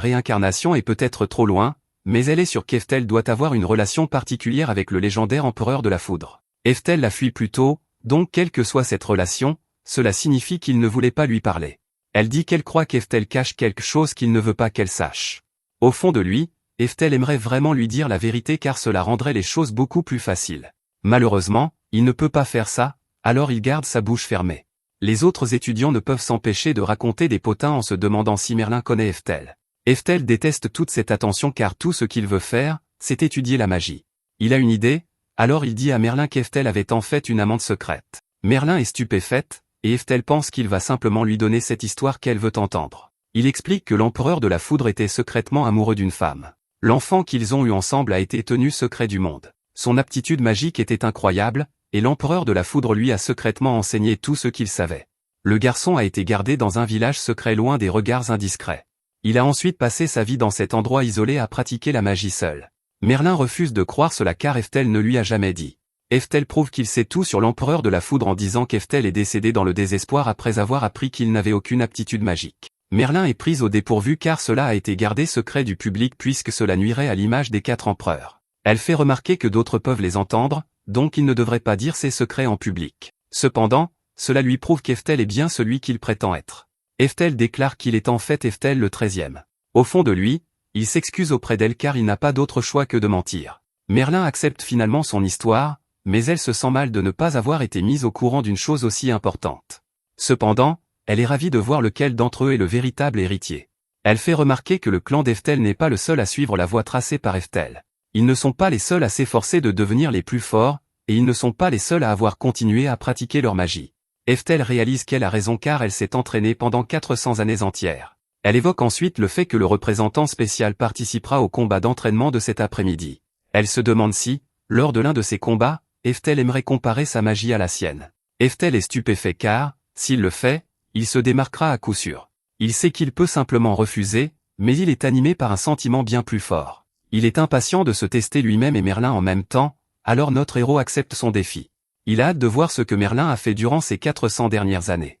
S1: réincarnation est peut-être trop loin, mais elle est sûre qu'Eftel doit avoir une relation particulière avec le légendaire empereur de la foudre. Eftel la fuit plus tôt, donc quelle que soit cette relation, cela signifie qu'il ne voulait pas lui parler. Elle dit qu'elle croit qu'Eftel cache quelque chose qu'il ne veut pas qu'elle sache. Au fond de lui, Eftel aimerait vraiment lui dire la vérité car cela rendrait les choses beaucoup plus faciles. Malheureusement, il ne peut pas faire ça, alors il garde sa bouche fermée. Les autres étudiants ne peuvent s'empêcher de raconter des potins en se demandant si Merlin connaît Eftel. Eftel déteste toute cette attention car tout ce qu'il veut faire, c'est étudier la magie. Il a une idée, alors il dit à Merlin qu'Eftel avait en fait une amante secrète. Merlin est stupéfaite, et Eftel pense qu'il va simplement lui donner cette histoire qu'elle veut entendre. Il explique que l'empereur de la foudre était secrètement amoureux d'une femme. L'enfant qu'ils ont eu ensemble a été tenu secret du monde. Son aptitude magique était incroyable, et l'empereur de la foudre lui a secrètement enseigné tout ce qu'il savait. Le garçon a été gardé dans un village secret loin des regards indiscrets. Il a ensuite passé sa vie dans cet endroit isolé à pratiquer la magie seul. Merlin refuse de croire cela car Eftel ne lui a jamais dit. Eftel prouve qu'il sait tout sur l'empereur de la foudre en disant qu'Eftel est décédé dans le désespoir après avoir appris qu'il n'avait aucune aptitude magique. Merlin est pris au dépourvu car cela a été gardé secret du public puisque cela nuirait à l'image des 4 empereurs. Elle fait remarquer que d'autres peuvent les entendre, donc il ne devrait pas dire ses secrets en public. Cependant, cela lui prouve qu'Eftel est bien celui qu'il prétend être. Eftel déclare qu'il est en fait Eftel le 13e. Au fond de lui, il s'excuse auprès d'elle car il n'a pas d'autre choix que de mentir. Merlin accepte finalement son histoire, mais elle se sent mal de ne pas avoir été mise au courant d'une chose aussi importante. Cependant, elle est ravie de voir lequel d'entre eux est le véritable héritier. Elle fait remarquer que le clan d'Eftel n'est pas le seul à suivre la voie tracée par Eftel. Ils ne sont pas les seuls à s'efforcer de devenir les plus forts, et ils ne sont pas les seuls à avoir continué à pratiquer leur magie. Eftel réalise qu'elle a raison car elle s'est entraînée pendant 400 années entières. Elle évoque ensuite le fait que le représentant spécial participera au combat d'entraînement de cet après-midi. Elle se demande si, lors de l'un de ces combats, Eftel aimerait comparer sa magie à la sienne. Eftel est stupéfait car, s'il le fait, il se démarquera à coup sûr. Il sait qu'il peut simplement refuser, mais il est animé par un sentiment bien plus fort. Il est impatient de se tester lui-même et Merlin en même temps, alors notre héros accepte son défi. Il a hâte de voir ce que Merlin a fait durant ces 400 dernières années.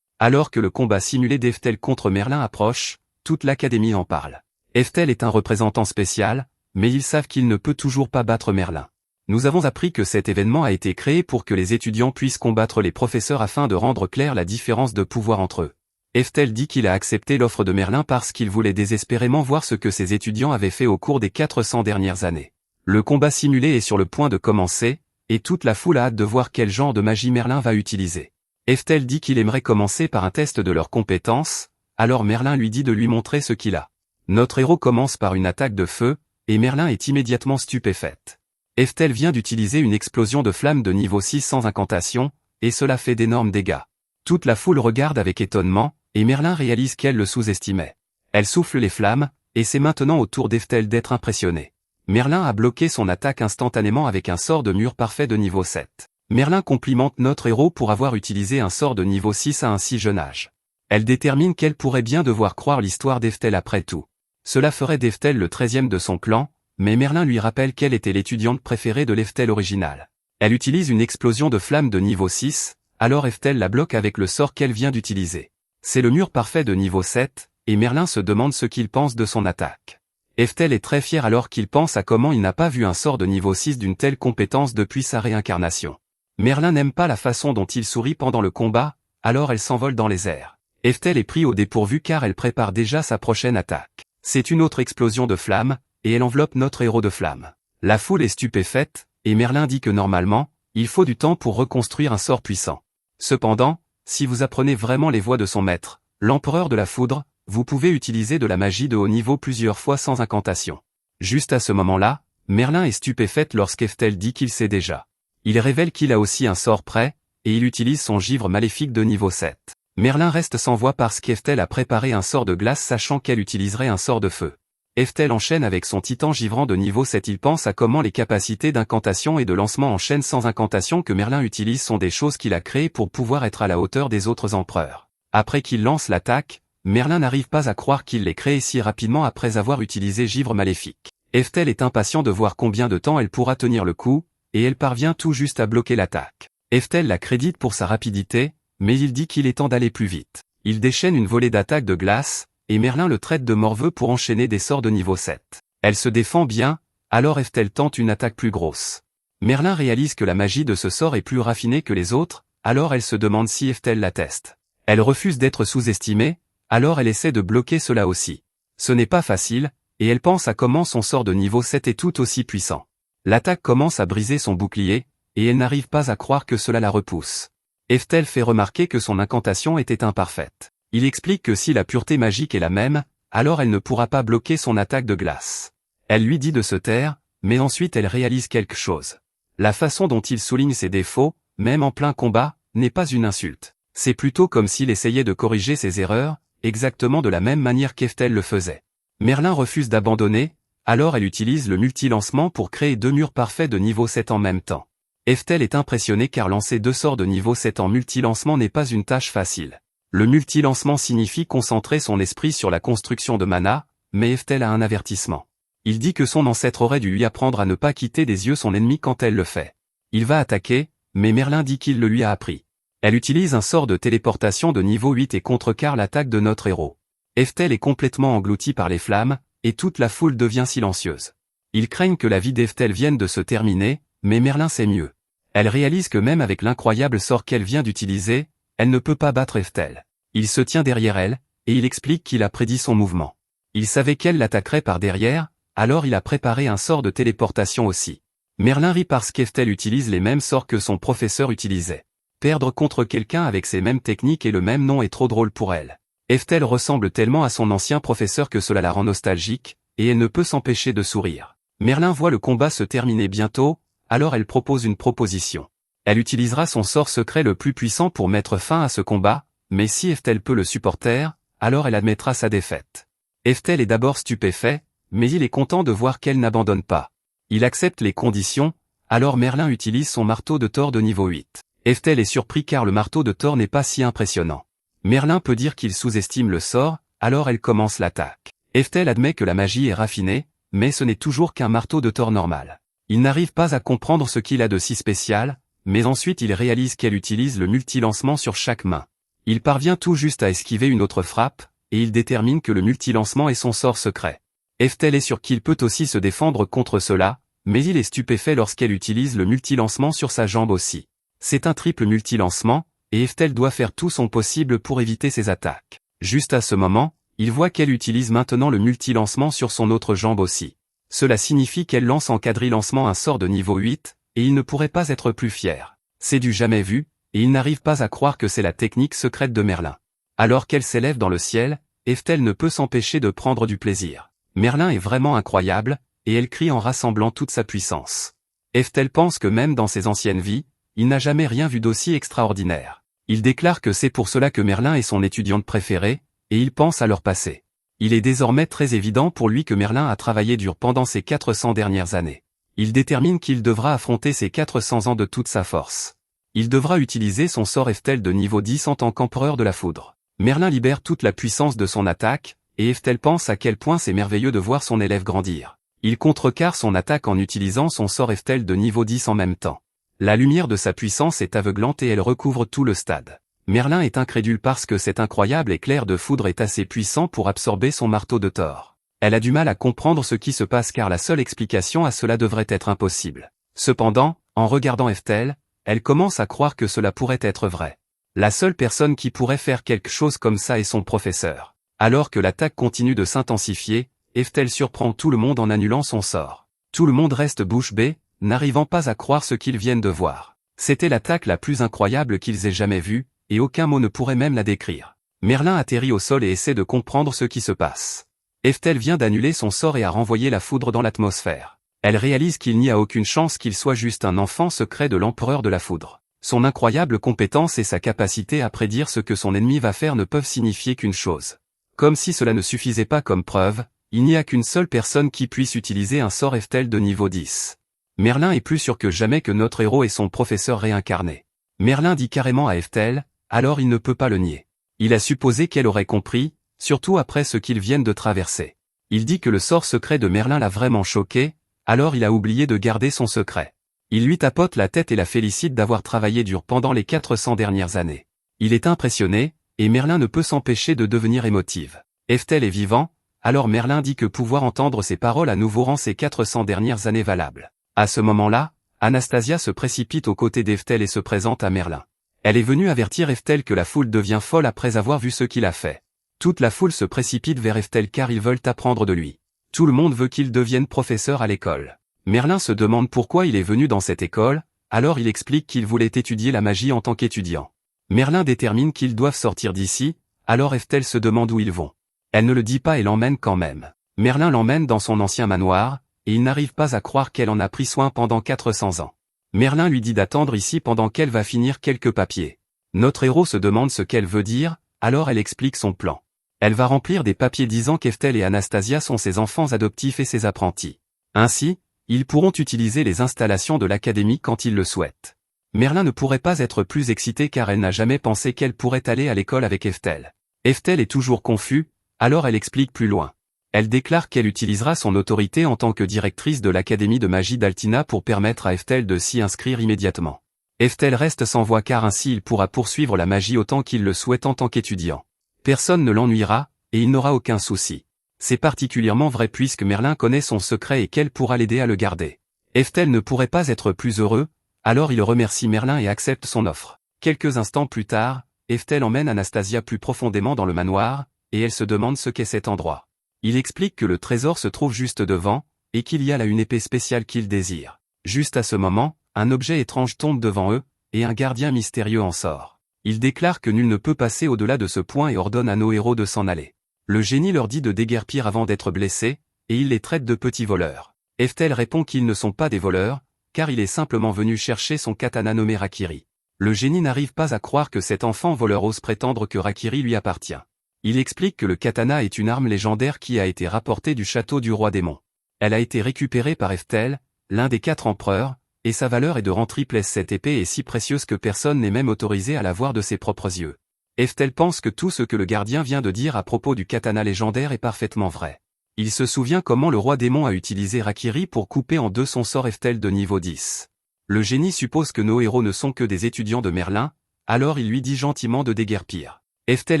S1: Alors que le combat simulé d'Eftel contre Merlin approche, toute l'académie en parle. Eftel est un représentant spécial, mais ils savent qu'il ne peut toujours pas battre Merlin. Nous avons appris que cet événement a été créé pour que les étudiants puissent combattre les professeurs afin de rendre claire la différence de pouvoir entre eux. Eftel dit qu'il a accepté l'offre de Merlin parce qu'il voulait désespérément voir ce que ses étudiants avaient fait au cours des 400 dernières années. Le combat simulé est sur le point de commencer, et toute la foule a hâte de voir quel genre de magie Merlin va utiliser. Eftel dit qu'il aimerait commencer par un test de leurs compétences, alors Merlin lui dit de lui montrer ce qu'il a. Notre héros commence par une attaque de feu, et Merlin est immédiatement stupéfaite. Eftel vient d'utiliser une explosion de flammes de niveau 6 sans incantation, et cela fait d'énormes dégâts. Toute la foule regarde avec étonnement, et Merlin réalise qu'elle le sous-estimait. Elle souffle les flammes, et c'est maintenant au tour d'Eftel d'être impressionné. Merlin a bloqué son attaque instantanément avec un sort de mur parfait de niveau 7. Merlin complimente notre héros pour avoir utilisé un sort de niveau 6 à un si jeune âge. Elle détermine qu'elle pourrait bien devoir croire l'histoire d'Eftel après tout. Cela ferait d'Eftel le 13e de son clan, mais Merlin lui rappelle qu'elle était l'étudiante préférée de l'Eftel originale. Elle utilise une explosion de flammes de niveau 6, alors Eftel la bloque avec le sort qu'elle vient d'utiliser. C'est le mur parfait de niveau 7, et Merlin se demande ce qu'il pense de son attaque. Eftel est très fier alors qu'il pense à comment il n'a pas vu un sort de niveau 6 d'une telle compétence depuis sa réincarnation. Merlin n'aime pas la façon dont il sourit pendant le combat, alors elle s'envole dans les airs. Eftel est pris au dépourvu car elle prépare déjà sa prochaine attaque. C'est une autre explosion de flammes, et elle enveloppe notre héros de flammes. La foule est stupéfaite, et Merlin dit que normalement, il faut du temps pour reconstruire un sort puissant. Cependant, si vous apprenez vraiment les voies de son maître, l'empereur de la foudre, vous pouvez utiliser de la magie de haut niveau plusieurs fois sans incantation. Juste à ce moment-là, Merlin est stupéfaite lorsqu'Eftel dit qu'il sait déjà. Il révèle qu'il a aussi un sort prêt, et il utilise son givre maléfique de niveau 7. Merlin reste sans voix parce qu'Eftel a préparé un sort de glace sachant qu'elle utiliserait un sort de feu. Eftel enchaîne avec son titan givrant de niveau 7. Il pense à comment les capacités d'incantation et de lancement en chaîne sans incantation que Merlin utilise sont des choses qu'il a créées pour pouvoir être à la hauteur des autres empereurs. Après qu'il lance l'attaque, Merlin n'arrive pas à croire qu'il l'ait créé si rapidement après avoir utilisé givre maléfique. Eftel est impatient de voir combien de temps elle pourra tenir le coup, et elle parvient tout juste à bloquer l'attaque. Eftel la crédite pour sa rapidité, mais il dit qu'il est temps d'aller plus vite. Il déchaîne une volée d'attaques de glace, et Merlin le traite de morveux pour enchaîner des sorts de niveau 7. Elle se défend bien, alors Eftel tente une attaque plus grosse. Merlin réalise que la magie de ce sort est plus raffinée que les autres, alors elle se demande si Eftel la teste. Elle refuse d'être sous-estimée, alors elle essaie de bloquer cela aussi. Ce n'est pas facile, et elle pense à comment son sort de niveau 7 est tout aussi puissant. L'attaque commence à briser son bouclier, et elle n'arrive pas à croire que cela la repousse. Eftel fait remarquer que son incantation était imparfaite. Il explique que si la pureté magique est la même, alors elle ne pourra pas bloquer son attaque de glace. Elle lui dit de se taire, mais ensuite elle réalise quelque chose. La façon dont il souligne ses défauts, même en plein combat, n'est pas une insulte. C'est plutôt comme s'il essayait de corriger ses erreurs, exactement de la même manière qu'Eftel le faisait. Merlin refuse d'abandonner, alors elle utilise le multi-lancement pour créer 2 murs parfaits de niveau 7 en même temps. Eftel est impressionné car lancer 2 sorts de niveau 7 en multi-lancement n'est pas une tâche facile. Le multi-lancement signifie concentrer son esprit sur la construction de mana, mais Eftel a un avertissement. Il dit que son ancêtre aurait dû lui apprendre à ne pas quitter des yeux son ennemi quand elle le fait. Il va attaquer, mais Merlin dit qu'il le lui a appris. Elle utilise un sort de téléportation de niveau 8 et contrecarre l'attaque de notre héros. Eftel est complètement englouti par les flammes, et toute la foule devient silencieuse. Ils craignent que la vie d'Eftel vienne de se terminer, mais Merlin sait mieux. Elle réalise que même avec l'incroyable sort qu'elle vient d'utiliser, elle ne peut pas battre Eftel. Il se tient derrière elle, et il explique qu'il a prédit son mouvement. Il savait qu'elle l'attaquerait par derrière, alors il a préparé un sort de téléportation aussi. Merlin rit parce qu'Eftel utilise les mêmes sorts que son professeur utilisait. Perdre contre quelqu'un avec ces mêmes techniques et le même nom est trop drôle pour elle. Eftel ressemble tellement à son ancien professeur que cela la rend nostalgique, et elle ne peut s'empêcher de sourire. Merlin voit le combat se terminer bientôt, alors elle propose une proposition. Elle utilisera son sort secret le plus puissant pour mettre fin à ce combat, mais si Eftel peut le supporter, alors elle admettra sa défaite. Eftel est d'abord stupéfait, mais il est content de voir qu'elle n'abandonne pas. Il accepte les conditions, alors Merlin utilise son marteau de Thor de niveau 8. Eftel est surpris car le marteau de Thor n'est pas si impressionnant. Merlin peut dire qu'il sous-estime le sort, alors elle commence l'attaque. Eftel admet que la magie est raffinée, mais ce n'est toujours qu'un marteau de Thor normal. Il n'arrive pas à comprendre ce qu'il a de si spécial, mais ensuite il réalise qu'elle utilise le multi-lancement sur chaque main. Il parvient tout juste à esquiver une autre frappe, et il détermine que le multi-lancement est son sort secret. Eftel est sûr qu'il peut aussi se défendre contre cela, mais il est stupéfait lorsqu'elle utilise le multi-lancement sur sa jambe aussi. C'est un triple multi-lancement, et Eftel doit faire tout son possible pour éviter ses attaques. Juste à ce moment, il voit qu'elle utilise maintenant le multi-lancement sur son autre jambe aussi. Cela signifie qu'elle lance en quadrilancement un sort de niveau 8, et il ne pourrait pas être plus fier. C'est du jamais vu, et il n'arrive pas à croire que c'est la technique secrète de Merlin. Alors qu'elle s'élève dans le ciel, Eftel ne peut s'empêcher de prendre du plaisir. Merlin est vraiment incroyable, et elle crie en rassemblant toute sa puissance. Eftel pense que même dans ses anciennes vies, il n'a jamais rien vu d'aussi extraordinaire. Il déclare que c'est pour cela que Merlin est son étudiante préférée, et il pense à leur passé. Il est désormais très évident pour lui que Merlin a travaillé dur pendant ces 400 dernières années. Il détermine qu'il devra affronter ces 400 ans de toute sa force. Il devra utiliser son sort Eftel de niveau 10 en tant qu'empereur de la foudre. Merlin libère toute la puissance de son attaque, et Eftel pense à quel point c'est merveilleux de voir son élève grandir. Il contrecarre son attaque en utilisant son sort Eftel de niveau 10 en même temps. La lumière de sa puissance est aveuglante et elle recouvre tout le stade. Merlin est incrédule parce que cet incroyable éclair de foudre est assez puissant pour absorber son marteau de Thor. Elle a du mal à comprendre ce qui se passe car la seule explication à cela devrait être impossible. Cependant, en regardant Eftel, elle commence à croire que cela pourrait être vrai. La seule personne qui pourrait faire quelque chose comme ça est son professeur. Alors que l'attaque continue de s'intensifier, Eftel surprend tout le monde en annulant son sort. Tout le monde reste bouche bée, n'arrivant pas à croire ce qu'ils viennent de voir. C'était l'attaque la plus incroyable qu'ils aient jamais vue, et aucun mot ne pourrait même la décrire. Merlin atterrit au sol et essaie de comprendre ce qui se passe. Eftel vient d'annuler son sort et a renvoyé la foudre dans l'atmosphère. Elle réalise qu'il n'y a aucune chance qu'il soit juste un enfant secret de l'empereur de la foudre. Son incroyable compétence et sa capacité à prédire ce que son ennemi va faire ne peuvent signifier qu'une chose. Comme si cela ne suffisait pas comme preuve, il n'y a qu'une seule personne qui puisse utiliser un sort Eftel de niveau 10. Merlin est plus sûr que jamais que notre héros est son professeur réincarné. Merlin dit carrément à Eftel, alors il ne peut pas le nier. Il a supposé qu'elle aurait compris, surtout après ce qu'ils viennent de traverser. Il dit que le sort secret de Merlin l'a vraiment choqué, alors il a oublié de garder son secret. Il lui tapote la tête et la félicite d'avoir travaillé dur pendant les 400 dernières années. Il est impressionné, et Merlin ne peut s'empêcher de devenir émotive. Eftel est vivant, alors Merlin dit que pouvoir entendre ses paroles à nouveau rend ces 400 dernières années valables. À ce moment-là, Anastasia se précipite aux côtés d'Eftel et se présente à Merlin. Elle est venue avertir Eftel que la foule devient folle après avoir vu ce qu'il a fait. Toute la foule se précipite vers Eftel car ils veulent apprendre de lui. Tout le monde veut qu'il devienne professeur à l'école. Merlin se demande pourquoi il est venu dans cette école, alors il explique qu'il voulait étudier la magie en tant qu'étudiant. Merlin détermine qu'ils doivent sortir d'ici, alors Eftel se demande où ils vont. Elle ne le dit pas et l'emmène quand même. Merlin l'emmène dans son ancien manoir, et il n'arrive pas à croire qu'elle en a pris soin pendant 400 ans. Merlin lui dit d'attendre ici pendant qu'elle va finir quelques papiers. Notre héros se demande ce qu'elle veut dire, alors elle explique son plan. Elle va remplir des papiers disant qu'Eftel et Anastasia sont ses enfants adoptifs et ses apprentis. Ainsi, ils pourront utiliser les installations de l'académie quand ils le souhaitent. Merlin ne pourrait pas être plus excitée car elle n'a jamais pensé qu'elle pourrait aller à l'école avec Eftel. Eftel est toujours confus, alors elle explique plus loin. Elle déclare qu'elle utilisera son autorité en tant que directrice de l'académie de magie d'Altina pour permettre à Eftel de s'y inscrire immédiatement. Eftel reste sans voix car ainsi il pourra poursuivre la magie autant qu'il le souhaite en tant qu'étudiant. Personne ne l'ennuiera, et il n'aura aucun souci. C'est particulièrement vrai puisque Merlin connaît son secret et qu'elle pourra l'aider à le garder. Eftel ne pourrait pas être plus heureux, alors il remercie Merlin et accepte son offre. Quelques instants plus tard, Eftel emmène Anastasia plus profondément dans le manoir, et elle se demande ce qu'est cet endroit. Il explique que le trésor se trouve juste devant, et qu'il y a là une épée spéciale qu'il désire. Juste à ce moment, un objet étrange tombe devant eux, et un gardien mystérieux en sort. Il déclare que nul ne peut passer au-delà de ce point et ordonne à nos héros de s'en aller. Le génie leur dit de déguerpir avant d'être blessés, et il les traite de petits voleurs. Eftel répond qu'ils ne sont pas des voleurs, car il est simplement venu chercher son katana nommé Rakiri. Le génie n'arrive pas à croire que cet enfant voleur ose prétendre que Rakiri lui appartient. Il explique que le katana est une arme légendaire qui a été rapportée du château du roi démon. Elle a été récupérée par Eftel, l'un des 4 empereurs, et sa valeur est de rang triple. Cette épée est si précieuse que personne n'est même autorisé à la voir de ses propres yeux. Eftel pense que tout ce que le gardien vient de dire à propos du katana légendaire est parfaitement vrai. Il se souvient comment le roi démon a utilisé Rakiri pour couper en deux son sort Eftel de niveau 10. Le génie suppose que nos héros ne sont que des étudiants de Merlin, alors il lui dit gentiment de déguerpir. Eftel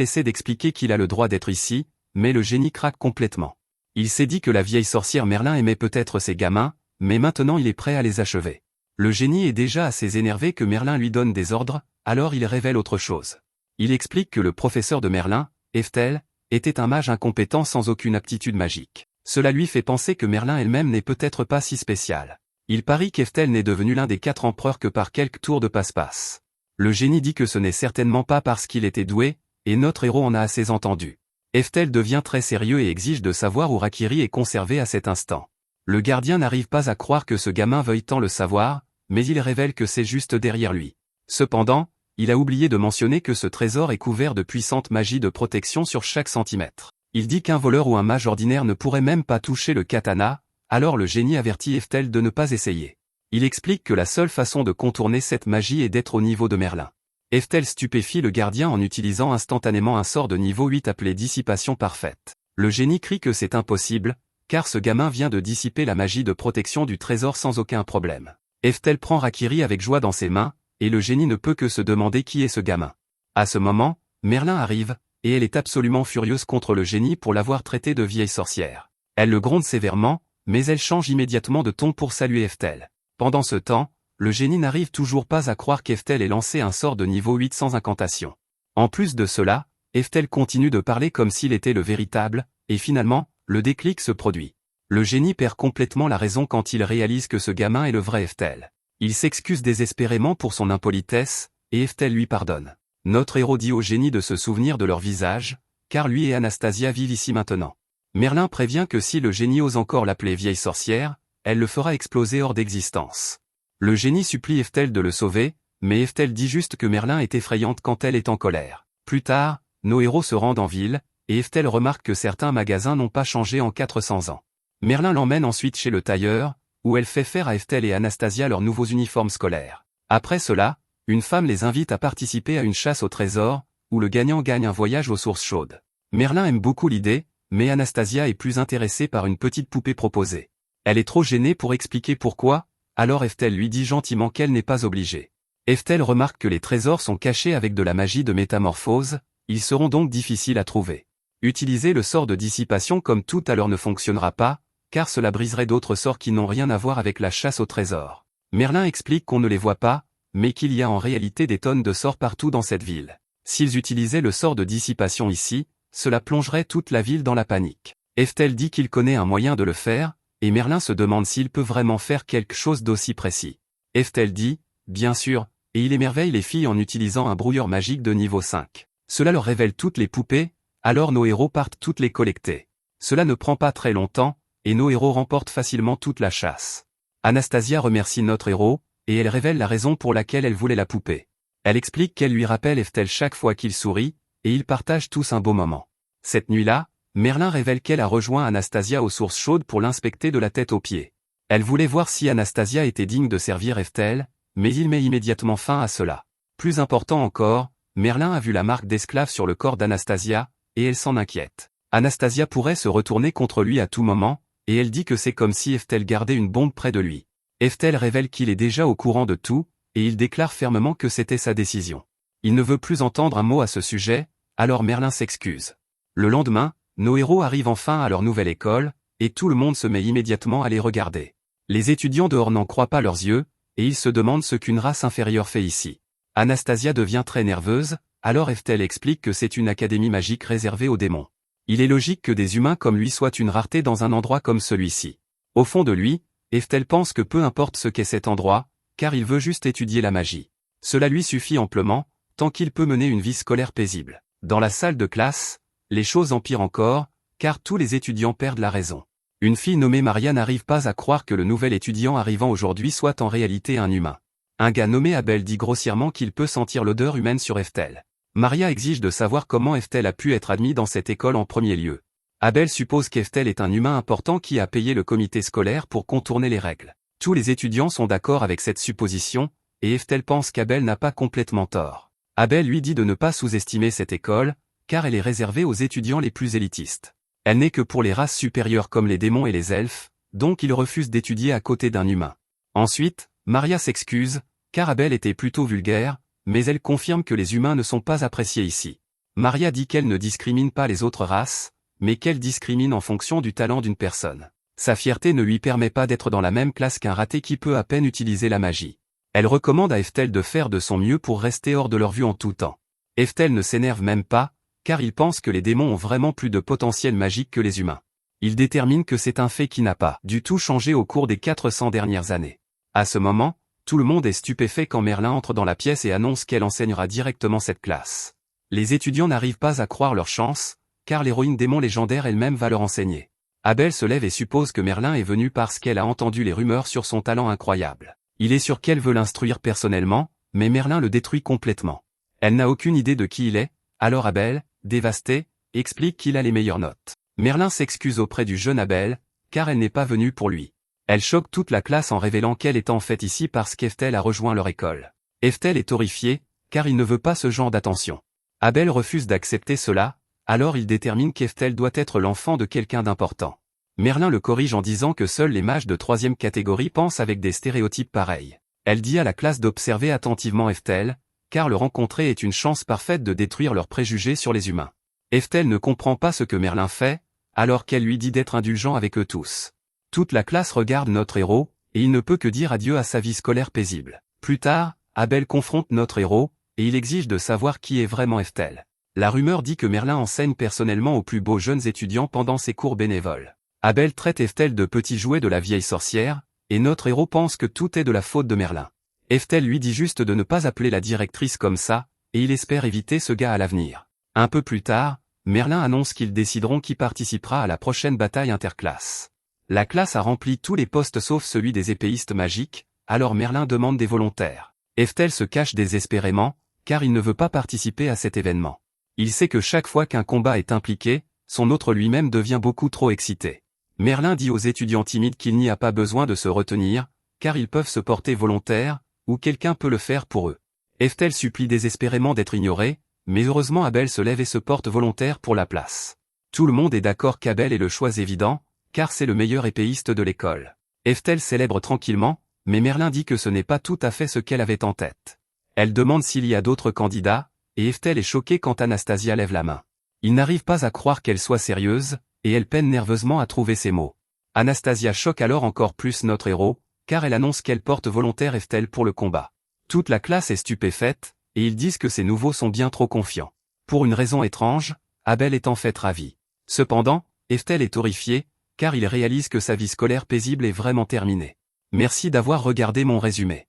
S1: essaie d'expliquer qu'il a le droit d'être ici, mais le génie craque complètement. Il s'est dit que la vieille sorcière Merlin aimait peut-être ses gamins, mais maintenant il est prêt à les achever. Le génie est déjà assez énervé que Merlin lui donne des ordres, alors il révèle autre chose. Il explique que le professeur de Merlin, Eftel, était un mage incompétent sans aucune aptitude magique. Cela lui fait penser que Merlin elle-même n'est peut-être pas si spéciale. Il parie qu'Eftel n'est devenu l'un des 4 empereurs que par quelques tours de passe-passe. Le génie dit que ce n'est certainement pas parce qu'il était doué, et notre héros en a assez entendu. Eftel devient très sérieux et exige de savoir où Rakiri est conservé à cet instant. Le gardien n'arrive pas à croire que ce gamin veuille tant le savoir, mais il révèle que c'est juste derrière lui. Cependant, il a oublié de mentionner que ce trésor est couvert de puissante magie de protection sur chaque centimètre. Il dit qu'un voleur ou un mage ordinaire ne pourrait même pas toucher le katana, alors le génie avertit Eftel de ne pas essayer. Il explique que la seule façon de contourner cette magie est d'être au niveau de Merlin. Eftel stupéfie le gardien en utilisant instantanément un sort de niveau 8 appelé Dissipation Parfaite. Le génie crie que c'est impossible, car ce gamin vient de dissiper la magie de protection du trésor sans aucun problème. Eftel prend Rakiri avec joie dans ses mains, et le génie ne peut que se demander qui est ce gamin. À ce moment, Merlin arrive, et elle est absolument furieuse contre le génie pour l'avoir traité de vieille sorcière. Elle le gronde sévèrement, mais elle change immédiatement de ton pour saluer Eftel. Pendant ce temps, le génie n'arrive toujours pas à croire qu'Eftel ait lancé un sort de niveau 8 sans incantation. En plus de cela, Eftel continue de parler comme s'il était le véritable, et finalement, le déclic se produit. Le génie perd complètement la raison quand il réalise que ce gamin est le vrai Eftel. Il s'excuse désespérément pour son impolitesse, et Eftel lui pardonne. Notre héros dit au génie de se souvenir de leur visage, car lui et Anastasia vivent ici maintenant. Merlin prévient que si le génie ose encore l'appeler vieille sorcière, elle le fera exploser hors d'existence. Le génie supplie Eftel de le sauver, mais Eftel dit juste que Merlin est effrayante quand elle est en colère. Plus tard, nos héros se rendent en ville, et Eftel remarque que certains magasins n'ont pas changé en 400 ans. Merlin l'emmène ensuite chez le tailleur, où elle fait faire à Eftel et Anastasia leurs nouveaux uniformes scolaires. Après cela, une femme les invite à participer à une chasse au trésor, où le gagnant gagne un voyage aux sources chaudes. Merlin aime beaucoup l'idée, mais Anastasia est plus intéressée par une petite poupée proposée. Elle est trop gênée pour expliquer pourquoi, alors Eftel lui dit gentiment qu'elle n'est pas obligée. Eftel remarque que les trésors sont cachés avec de la magie de métamorphose, ils seront donc difficiles à trouver. Utiliser le sort de dissipation comme tout à l'heure ne fonctionnera pas, car cela briserait d'autres sorts qui n'ont rien à voir avec la chasse au trésor. Merlin explique qu'on ne les voit pas, mais qu'il y a en réalité des tonnes de sorts partout dans cette ville. S'ils utilisaient le sort de dissipation ici, cela plongerait toute la ville dans la panique. Eftel dit qu'il connaît un moyen de le faire, et Merlin se demande s'il peut vraiment faire quelque chose d'aussi précis. Eftel dit, bien sûr, et il émerveille les filles en utilisant un brouilleur magique de niveau 5. Cela leur révèle toutes les poupées, alors nos héros partent toutes les collecter. Cela ne prend pas très longtemps, et nos héros remportent facilement toute la chasse. Anastasia remercie notre héros, et elle révèle la raison pour laquelle elle voulait la poupée. Elle explique qu'elle lui rappelle Eftel chaque fois qu'il sourit, et ils partagent tous un beau moment. Cette nuit-là, Merlin révèle qu'elle a rejoint Anastasia aux sources chaudes pour l'inspecter de la tête aux pieds. Elle voulait voir si Anastasia était digne de servir Eftel, mais il met immédiatement fin à cela. Plus important encore, Merlin a vu la marque d'esclave sur le corps d'Anastasia, et elle s'en inquiète. Anastasia pourrait se retourner contre lui à tout moment, et elle dit que c'est comme si Eftel gardait une bombe près de lui. Eftel révèle qu'il est déjà au courant de tout, et il déclare fermement que c'était sa décision. Il ne veut plus entendre un mot à ce sujet, alors Merlin s'excuse. Le lendemain, nos héros arrivent enfin à leur nouvelle école, et tout le monde se met immédiatement à les regarder. Les étudiants dehors n'en croient pas leurs yeux, et ils se demandent ce qu'une race inférieure fait ici. Anastasia devient très nerveuse, alors Eftel explique que c'est une académie magique réservée aux démons. Il est logique que des humains comme lui soient une rareté dans un endroit comme celui-ci. Au fond de lui, Eftel pense que peu importe ce qu'est cet endroit, car il veut juste étudier la magie. Cela lui suffit amplement, tant qu'il peut mener une vie scolaire paisible. Dans la salle de classe, les choses empirent encore, car tous les étudiants perdent la raison. Une fille nommée Maria n'arrive pas à croire que le nouvel étudiant arrivant aujourd'hui soit en réalité un humain. Un gars nommé Abel dit grossièrement qu'il peut sentir l'odeur humaine sur Eftel. Maria exige de savoir comment Eftel a pu être admis dans cette école en premier lieu. Abel suppose qu'Eftel est un humain important qui a payé le comité scolaire pour contourner les règles. Tous les étudiants sont d'accord avec cette supposition, et Eftel pense qu'Abel n'a pas complètement tort. Abel lui dit de ne pas sous-estimer cette école, car elle est réservée aux étudiants les plus élitistes. Elle n'est que pour les races supérieures comme les démons et les elfes, donc il refuse d'étudier à côté d'un humain. Ensuite, Maria s'excuse, car Abel était plutôt vulgaire, mais elle confirme que les humains ne sont pas appréciés ici. Maria dit qu'elle ne discrimine pas les autres races, mais qu'elle discrimine en fonction du talent d'une personne. Sa fierté ne lui permet pas d'être dans la même classe qu'un raté qui peut à peine utiliser la magie. Elle recommande à Eftel de faire de son mieux pour rester hors de leur vue en tout temps. Eftel ne s'énerve même pas, car il pense que les démons ont vraiment plus de potentiel magique que les humains. Il détermine que c'est un fait qui n'a pas du tout changé au cours des 400 dernières années. À ce moment, tout le monde est stupéfait quand Merlin entre dans la pièce et annonce qu'elle enseignera directement cette classe. Les étudiants n'arrivent pas à croire leur chance, car l'héroïne démon légendaire elle-même va leur enseigner. Abel se lève et suppose que Merlin est venu parce qu'elle a entendu les rumeurs sur son talent incroyable. Il est sûr qu'elle veut l'instruire personnellement, mais Merlin le détruit complètement. Elle n'a aucune idée de qui il est, alors Abel, dévasté, explique qu'il a les meilleures notes. Merlin s'excuse auprès du jeune Abel, car elle n'est pas venue pour lui. Elle choque toute la classe en révélant qu'elle est en fait ici parce qu'Eftel a rejoint leur école. Eftel est horrifié, car il ne veut pas ce genre d'attention. Abel refuse d'accepter cela, alors il détermine qu'Eftel doit être l'enfant de quelqu'un d'important. Merlin le corrige en disant que seuls les mages de 3e catégorie pensent avec des stéréotypes pareils. Elle dit à la classe d'observer attentivement Eftel, car le rencontrer est une chance parfaite de détruire leurs préjugés sur les humains. Eftel ne comprend pas ce que Merlin fait, alors qu'elle lui dit d'être indulgent avec eux tous. Toute la classe regarde notre héros, et il ne peut que dire adieu à sa vie scolaire paisible. Plus tard, Abel confronte notre héros, et il exige de savoir qui est vraiment Eftel. La rumeur dit que Merlin enseigne personnellement aux plus beaux jeunes étudiants pendant ses cours bénévoles. Abel traite Eftel de petit jouet de la vieille sorcière, et notre héros pense que tout est de la faute de Merlin. Eftel lui dit juste de ne pas appeler la directrice comme ça, et il espère éviter ce gars à l'avenir. Un peu plus tard, Merlin annonce qu'ils décideront qui participera à la prochaine bataille interclasse. La classe a rempli tous les postes sauf celui des épéistes magiques, alors Merlin demande des volontaires. Eftel se cache désespérément, car il ne veut pas participer à cet événement. Il sait que chaque fois qu'un combat est impliqué, son autre lui-même devient beaucoup trop excité. Merlin dit aux étudiants timides qu'il n'y a pas besoin de se retenir, car ils peuvent se porter volontaires, ou quelqu'un peut le faire pour eux. Eftel supplie désespérément d'être ignoré, mais heureusement Abel se lève et se porte volontaire pour la place. Tout le monde est d'accord qu'Abel est le choix évident, car c'est le meilleur épéiste de l'école. Eftel célèbre tranquillement, mais Merlin dit que ce n'est pas tout à fait ce qu'elle avait en tête. Elle demande s'il y a d'autres candidats, et Eftel est choquée quand Anastasia lève la main. Il n'arrive pas à croire qu'elle soit sérieuse, et elle peine nerveusement à trouver ses mots. Anastasia choque alors encore plus notre héros, car elle annonce qu'elle porte volontaire Eftel pour le combat. Toute la classe est stupéfaite, et ils disent que ces nouveaux sont bien trop confiants. Pour une raison étrange, Abel est en fait ravi. Cependant, Eftel est horrifié, car il réalise que sa vie scolaire paisible est vraiment terminée. Merci d'avoir regardé mon résumé.